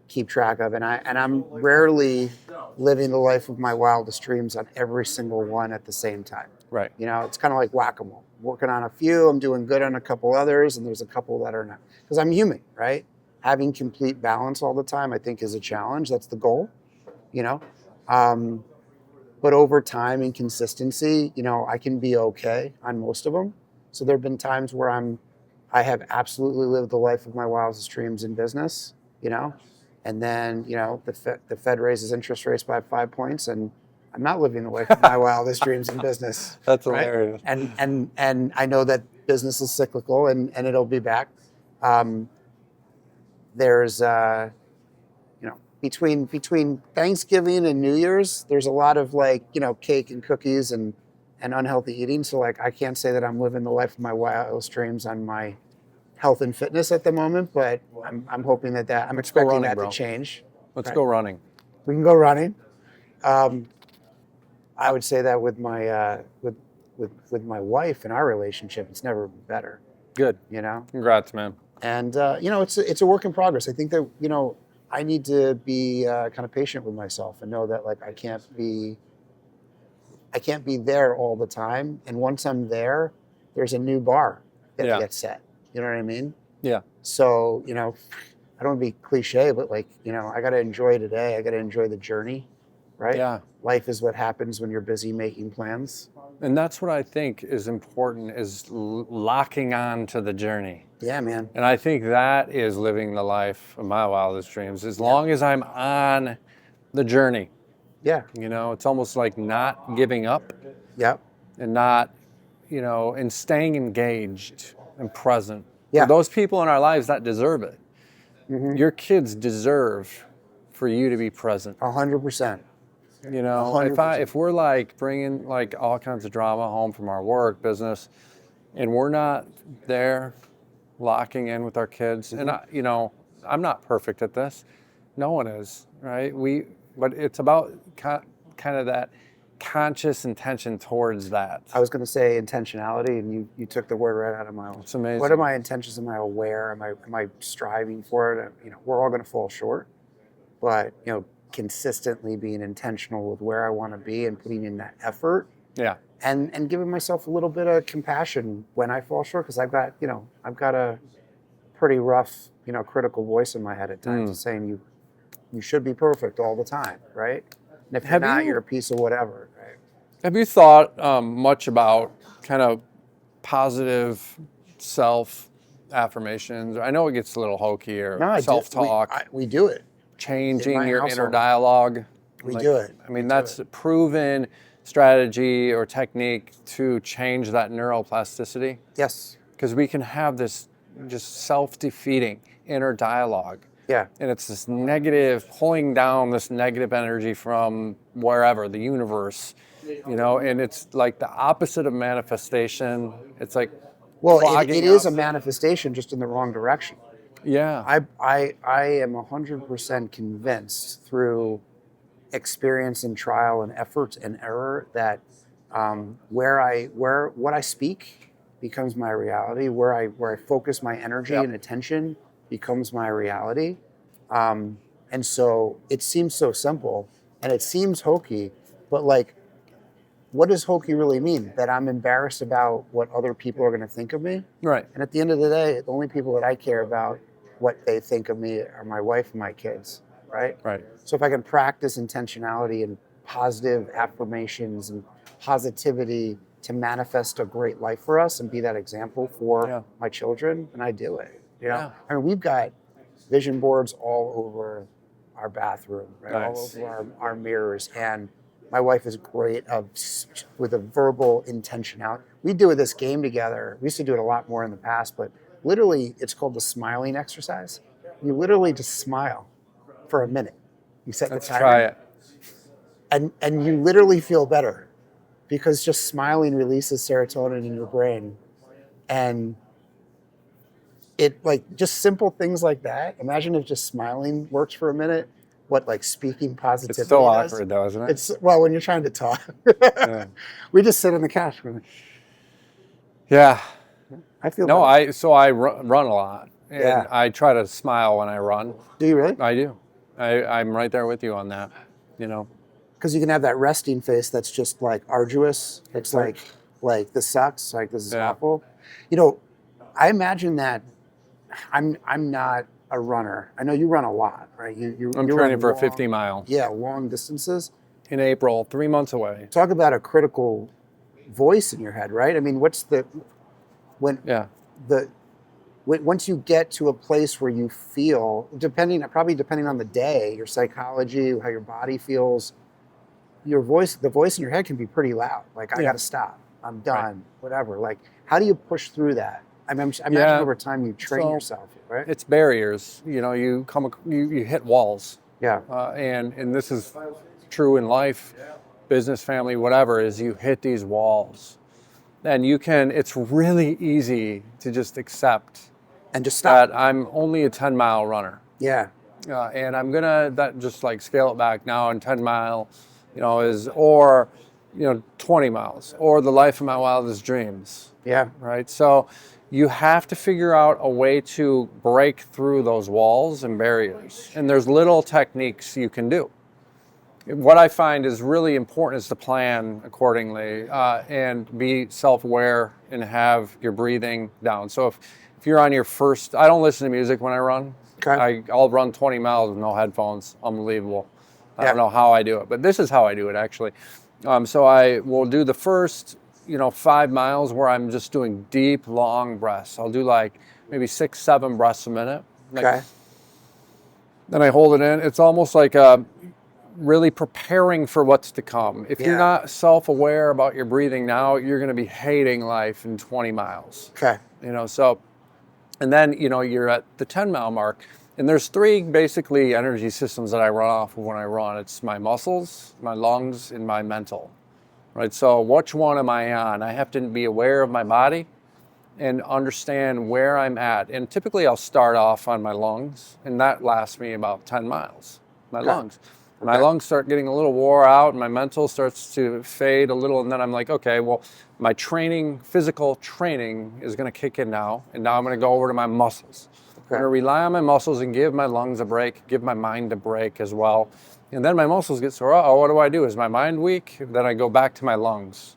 keep track of. And I'm rarely living the life of my wildest dreams on every single one at the same time. Right. It's kind of like whack-a-mole. Working on a few, I'm doing good on a couple others, and there's a couple that are not. Because I'm human, right? Having complete balance all the time, I think, is a challenge. That's the goal, you know. Um, but over time and consistency, I can be okay on most of them. So there have been times where I have absolutely lived the life of my wildest dreams in business, and then the Fed raises interest rates by 5 points, and I'm not living the life of my wildest dreams in business. That's Right? hilarious. And I know that business is cyclical, and it'll be back. There's between Thanksgiving and New Year's, there's a lot of cake and cookies and unhealthy eating. So I can't say that I'm living the life of my wildest dreams on my health and fitness at the moment, but I'm hoping that I'm Let's go expecting running, that bro. to change. Let's Right. go running. We can go running. I would say that with my with my wife and our relationship, it's never been better. Good. Congrats, man. And it's a work in progress. I think that I need to be kind of patient with myself and know that I can't be there all the time. And once I'm there, there's a new bar that Yeah. gets set. You know what I mean? Yeah. So I don't want to be cliche, but I got to enjoy today. I got to enjoy the journey, right? Yeah. Life is what happens when you're busy making plans. And that's what I think is important, is locking on to the journey. Yeah, man. And I think that is living the life of my wildest dreams. As long as I'm on the journey, Yeah. it's almost like not giving up Yep. and not, and staying engaged and present. Yeah. For those people in our lives that deserve it. Mm-hmm. Your kids deserve for you to be present. 100%. If we're bringing all kinds of drama home from our work business, and we're not there locking in with our kids, and I'm not perfect at this. No one is, right? But it's about kind of that conscious intention towards that. I was going to say intentionality, and you took the word right out of my mouth. It's amazing. What are my intentions? Am I aware? Am I striving for it? We're all going to fall short, but consistently being intentional with where I want to be and putting in that effort. Yeah. And giving myself a little bit of compassion when I fall short, because I've got a pretty rough, critical voice in my head at times saying you should be perfect all the time, right? And if you're not, you're a piece of whatever, right? Have you thought much about kind of positive self affirmations? I know it gets a little hokey, or self-talk. We do it. Changing your inner dialogue. We do it. I mean, that's a proven strategy or technique to change that neuroplasticity. Yes. Because we can have this just self-defeating inner dialogue. Yeah. And it's this negative, pulling down this negative energy from wherever, the universe, and it's like the opposite of manifestation. It's like, well, it is a manifestation, just in the wrong direction. Yeah. I am 100% convinced through experience and trial and effort and error that what I speak becomes my reality. Where I focus my energy and attention becomes my reality. And so it seems so simple and it seems hokey, but what does hokey really mean? That I'm embarrassed about what other people are going to think of me? Right. And at the end of the day, the only people that I care about what they think of me are my wife and my kids, right? Right. So if I can practice intentionality and positive affirmations and positivity to manifest a great life for us and be that example for Yeah. my children, and I do it. You know, Yeah. I mean, we've got vision boards all over our bathroom, right? All Nice. over our mirrors, and my wife is great with a verbal intentionality. We do this game together. We used to do it a lot more in the past, but literally, it's called the smiling exercise. You literally just smile for a minute. You set the Let's timer, try it. and you literally feel better because just smiling releases serotonin in your brain, and it like just simple things like that. Imagine if just smiling works for a minute. What like speaking positivity It's so does. awkward, though, isn't it? It's well when you're trying to talk. Yeah. We just sit on the couch. Yeah. I feel No, better. I run a lot, and Yeah. I try to smile when I run. Do you really? I do. I'm right there with you on that. You know. Because you can have that resting face that's just like arduous. It's Right. like this sucks. Like this is Yeah. awful. You know, I imagine that I'm not a runner. I know you run a lot, right? I'm you training run for a long- 50 mile Yeah, long distances. in April, 3 months away. Talk about a critical voice in your head, right? I mean, when Yeah. once you get to a place where you feel, depending on the day, your psychology, how your body feels, the voice in your head can be pretty loud. Like, I Yeah. got to stop. I'm done. Whatever. Like, how do you push through that? I imagine Yeah. over time you train So- yourself, right? It's barriers. You know, you hit walls, Yeah. and this is true in life, business, family, whatever. Is you hit these walls, and it's really easy to just accept And just stop. that I'm only a 10-mile runner, Yeah. and I'm gonna just like scale it back now. And 10 mile, or 20 miles, or the life of my wildest dreams. Yeah. Right? So you have to figure out a way to break through those walls and barriers. And there's little techniques you can do. What I find is really important is to plan accordingly and be self-aware and have your breathing down. So if you're on your first, I don't listen to music when I run. Okay. I'll run 20 miles with no headphones. Unbelievable. I Yeah. don't know how I do it, but this is how I do it actually. So I will do the first 5 miles where I'm just doing deep, long breaths. I'll do like maybe 6, 7 breaths a minute. Okay. Then I hold it in. It's almost like really preparing for what's to come. If you're Yeah. not self-aware about your breathing now, you're going to be hating life in 20 miles. Okay. So, and then, you're at the 10-mile mark. And there's 3 basically energy systems that I run off of when I run. It's my muscles, my lungs, and my mental. Right? So which one am I on? I have to be aware of my body and understand where I'm at. And typically I'll start off on my lungs, and that lasts me about 10 miles, my Okay. lungs. My Okay. lungs start getting a little wore out, and my mental starts to fade a little, and then I'm like, okay, well, my physical training is gonna kick in now, and now I'm gonna go over to my muscles. I'm gonna rely on my muscles and give my lungs a break, give my mind a break as well. And then my muscles get sore. What do? Is my mind weak? Then I go back to my lungs,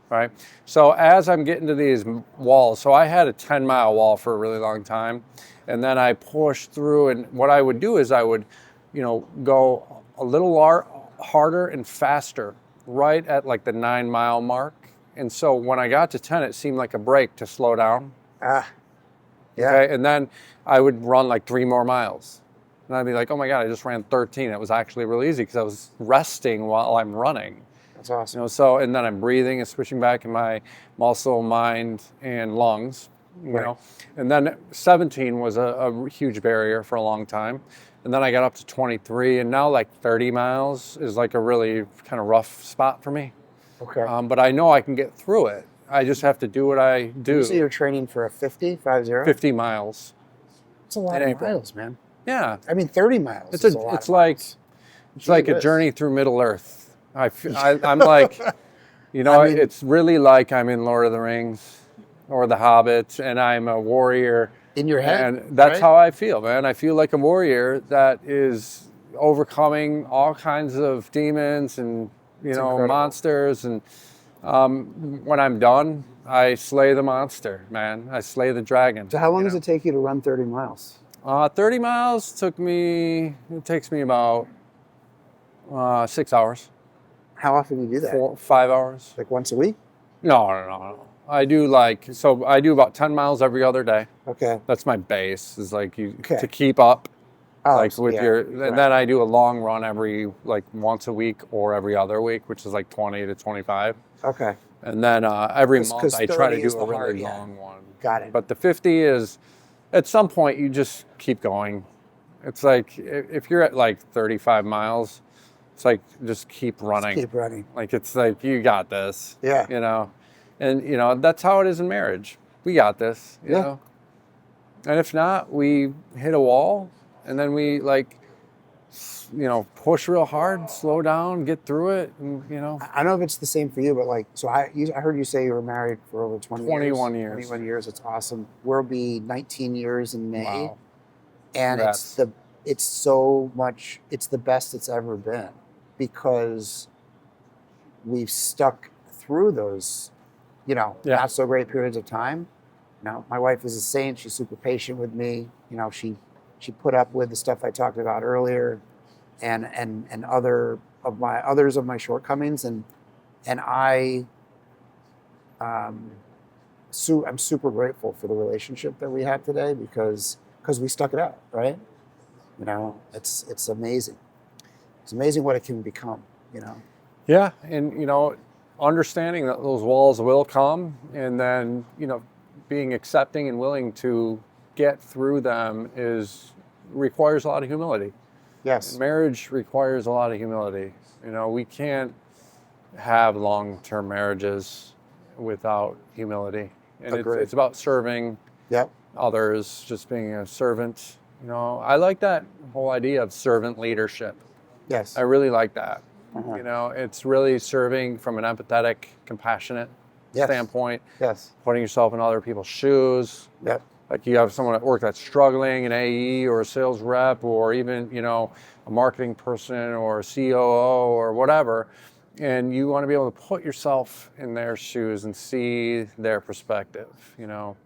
right? So as I'm getting to these walls, so I had a 10-mile wall for a really long time, and then I pushed through, and what I would do is I would, go a little harder and faster right at like the 9-mile mark. And so when I got to 10, it seemed like a break to slow down. Ah. Yeah. Okay, and then I would run like 3 more miles. And I'd be like, oh my God, I just ran 13. It was actually really easy because I was resting while I'm running. That's awesome. So, and then I'm breathing and switching back in my muscle, mind, and lungs, Right. And then 17 was a huge barrier for a long time. And then I got up to 23, and now like 30 miles is like a really kind of rough spot for me. Okay. But I know I can get through it. I just have to do what I do. So you're training for a 50? 50 miles. It's a lot in of April. miles, man. Yeah. I mean, 30 miles. It's is a lot it's of like miles. it's like a Gee journey whiz. through Middle Earth. I'm like, I mean- it's really like I'm in Lord of the Rings or The Hobbit, and I'm a warrior. In your head. And that's right? how I feel, man. I feel like a warrior that is overcoming all kinds of demons and incredible. monsters. And when I'm done, I slay the monster, man. I slay the dragon. So how long does it take you to run 30 miles? 30 miles takes me about 6 hours. How often do you do that? 4-5 hours. Like once a week? No. I do about 10 miles every other day. Okay. That's my base. Is like Okay. to keep up. Oh, Like so with yeah, your, right. and then I do a long run every like once a week or every other week, which is like 20 to 25. Okay. And then every 'Cause- month 'cause I try to 30 do is a the really hard, yeah. long one. Got it. But the 50 is, at some point you just keep going. It's like if you're at like 35 miles, it's like just keep running. Keep running. Like it's like you got this. Yeah. You know, and you know that's how it is in marriage. We got this. You Yeah. know. And if not, we hit a wall, and then we like, you know, push real hard, slow down, get through it, and you know. I don't know if it's the same for you, but like, so I heard you say you were married for over 21 years. 21 years. It's awesome. We'll be 19 years in May. Wow. And Congrats. it's so much, it's the best it's ever been because we've stuck through those, you know, Yeah. not so great periods of time. You know, my wife is a saint. She's super patient with me. You know, she put up with the stuff I talked about earlier and others of my shortcomings. And I'm super grateful for the relationship that we have today because we stuck it out, right? You know, it's amazing. It's amazing what it can become, you know. Yeah, and you know, understanding that those walls will come, and then you know, being accepting and willing to get through them requires a lot of humility. Yes. Marriage requires a lot of humility. You know, we can't have long-term marriages without humility, and Agreed. it's about serving Yep. others, just being a servant. You know, I like that whole idea of servant leadership. Yes. I really like that. Uh-huh. You know, it's really serving from an empathetic, compassionate Yes. standpoint, Yes. putting yourself in other people's shoes. Yep. Like you have someone at work that's struggling, an AE or a sales rep, or even, you know, a marketing person or a COO or whatever. And you want to be able to put yourself in their shoes and see their perspective. You know,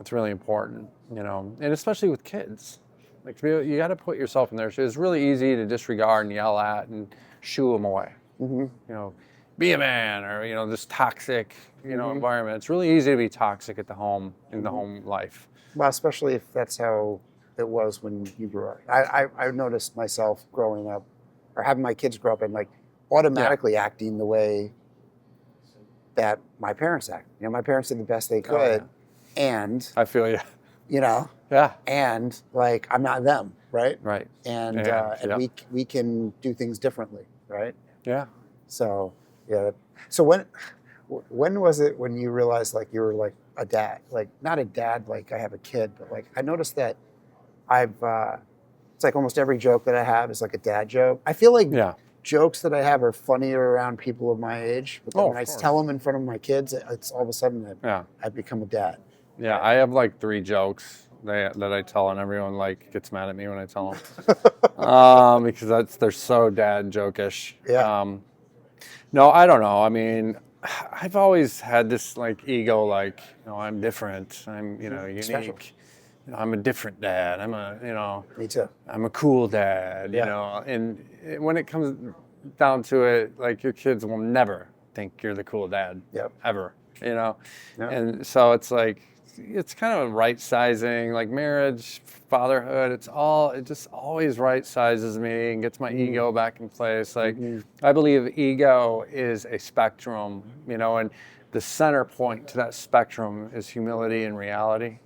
it's really important, you know, and especially with kids. Like you got to put yourself in their shoes. It's really easy to disregard and yell at and shoo them away. Mm-hmm. You know, be a man, or you know, this toxic, you know, Mhm. environment. It's really easy to be toxic at the home in the home life. Well, especially if that's how it was when you grew up. I noticed myself growing up, or having my kids grow up, and like automatically acting the way that my parents act. You know, my parents did the best they could, and I feel you. you know, Yeah. and like I'm not them, right? Right. And Yeah, and yep. we can do things differently, right? Yeah. So yeah. So when was it when you realized like you were like a dad? Like not a dad, like I have a kid, but like I noticed that it's like almost every joke that I have is like a dad joke. I feel like Yeah. jokes that I have are funnier around people of my age, but then Oh, when of I course. tell them in front of my kids, it's all of a sudden that Yeah. I become a dad. Yeah. I have like 3 jokes that I tell, and everyone like gets mad at me when I tell them because they're so dad jokish. Yeah. No, I don't know. I mean, I've always had this like ego, like, you know, I'm different. I'm, you know, unique. Special. You know, I'm a different dad. Me too. I'm a cool dad, Yeah. you know. And when it comes down to it, like your kids will never think you're the cool dad, Yep. ever, you know. Yeah. And so it's like, it's kind of right sizing, like marriage, fatherhood. It just always right sizes me and gets my ego back in place. Like I believe ego is a spectrum, you know, and the center point to that spectrum is humility and reality.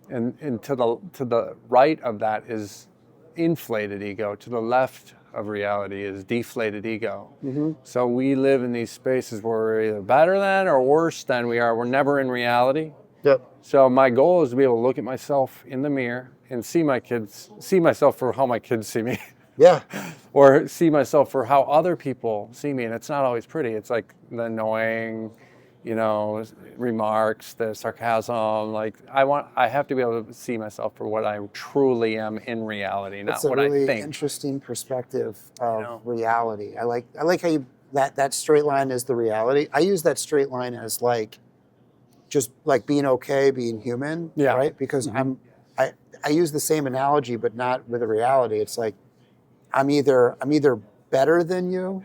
And to the right of that is inflated ego. To the left of reality is deflated ego. So we live in these spaces where we're either better than or worse than we are. We're never in reality. Yep. So my goal is to be able to look at myself in the mirror and see myself for how my kids see me, Yeah. or see myself for how other people see me. And it's not always pretty. It's like the annoying, you know, remarks, the sarcasm. Like I have to be able to see myself for what I truly am in reality, not That's a what really I think. interesting perspective of know? reality. I like how that straight line is the reality. I use that straight line as like just like being okay, being human, Yeah. right? Because I use the same analogy, but not with a reality. It's like I'm either better than you,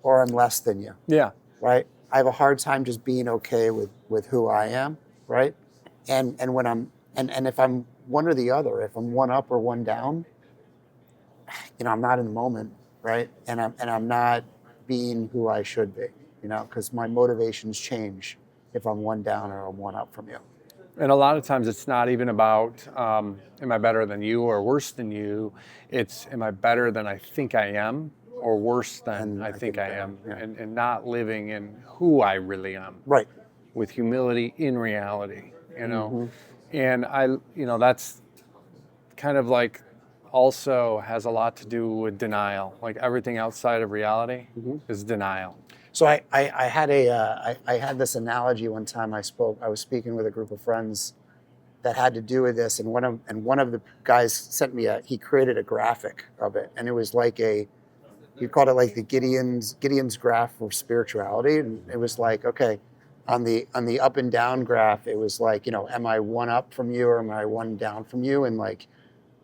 or I'm less than you, Yeah. right? I have a hard time just being okay with who I am, right? And when and if I'm one or the other, if I'm one up or one down, I'm not in the moment, right? And I'm not being who I should be, because my motivations change if I'm one down or I'm one up from you. And a lot of times it's not even about, am I better than you or worse than you? It's, am I better than I think I am or worse than I think I am? Yeah. And not living in who I really am. Right. With humility in reality, Mm-hmm. And that's kind of like also has a lot to do with denial. Like everything outside of reality is denial. So I had I had this analogy one time I was speaking with a group of friends that had to do with this, and one of the guys sent me he created a graphic of it, and it was like he called it like the Gideon's graph for spirituality, and it was like, okay, on the up and down graph, it was like, am I one up from you or am I one down from you, and like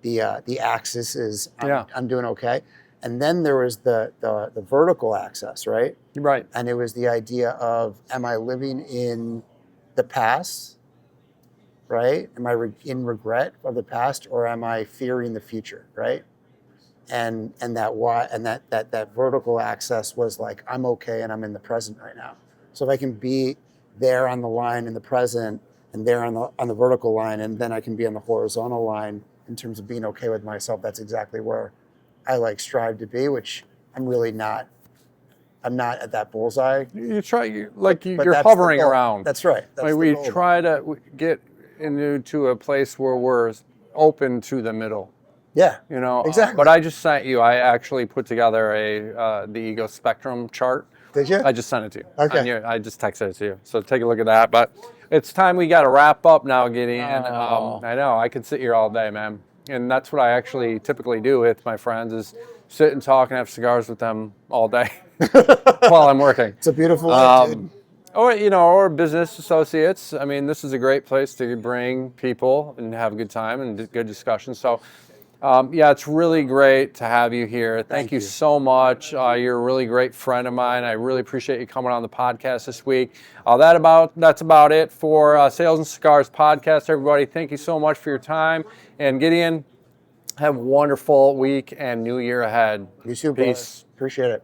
the axis is I'm doing okay. And then there was the vertical axis, right? Right. And it was the idea of, am I living in the past, right? Am I in regret of the past, or am I fearing the future, right? And that vertical axis was like, I'm okay and I'm in the present right now. So if I can be there on the line in the present and there on the vertical line, and then I can be on the horizontal line in terms of being okay with myself, that's exactly where I strive to be, which I'm really not. I'm not at that bullseye. You're But hovering around. That's right. That's we the goal. try to get into a place where we're open to the middle. Yeah. Exactly. But I just sent you. I actually put together the ego spectrum chart. Did you? I just sent it to you. Okay. I just texted it to you. So take a look at that. But it's time we got to wrap up now, Gideon. Oh. I know I could sit here all day, man. And that's what I actually typically do with my friends is sit and talk and have cigars with them all day while I'm working. It's a beautiful life, dude. Or business associates. I mean, this is a great place to bring people and have a good time and good discussion. So, it's really great to have you here. Thank you so much. You're a really great friend of mine. I really appreciate you coming on the podcast this week. That's about it for Sales and Cigars podcast, everybody. Thank you so much for your time. And Gideon, have a wonderful week and new year ahead. You too, Peace. Appreciate it.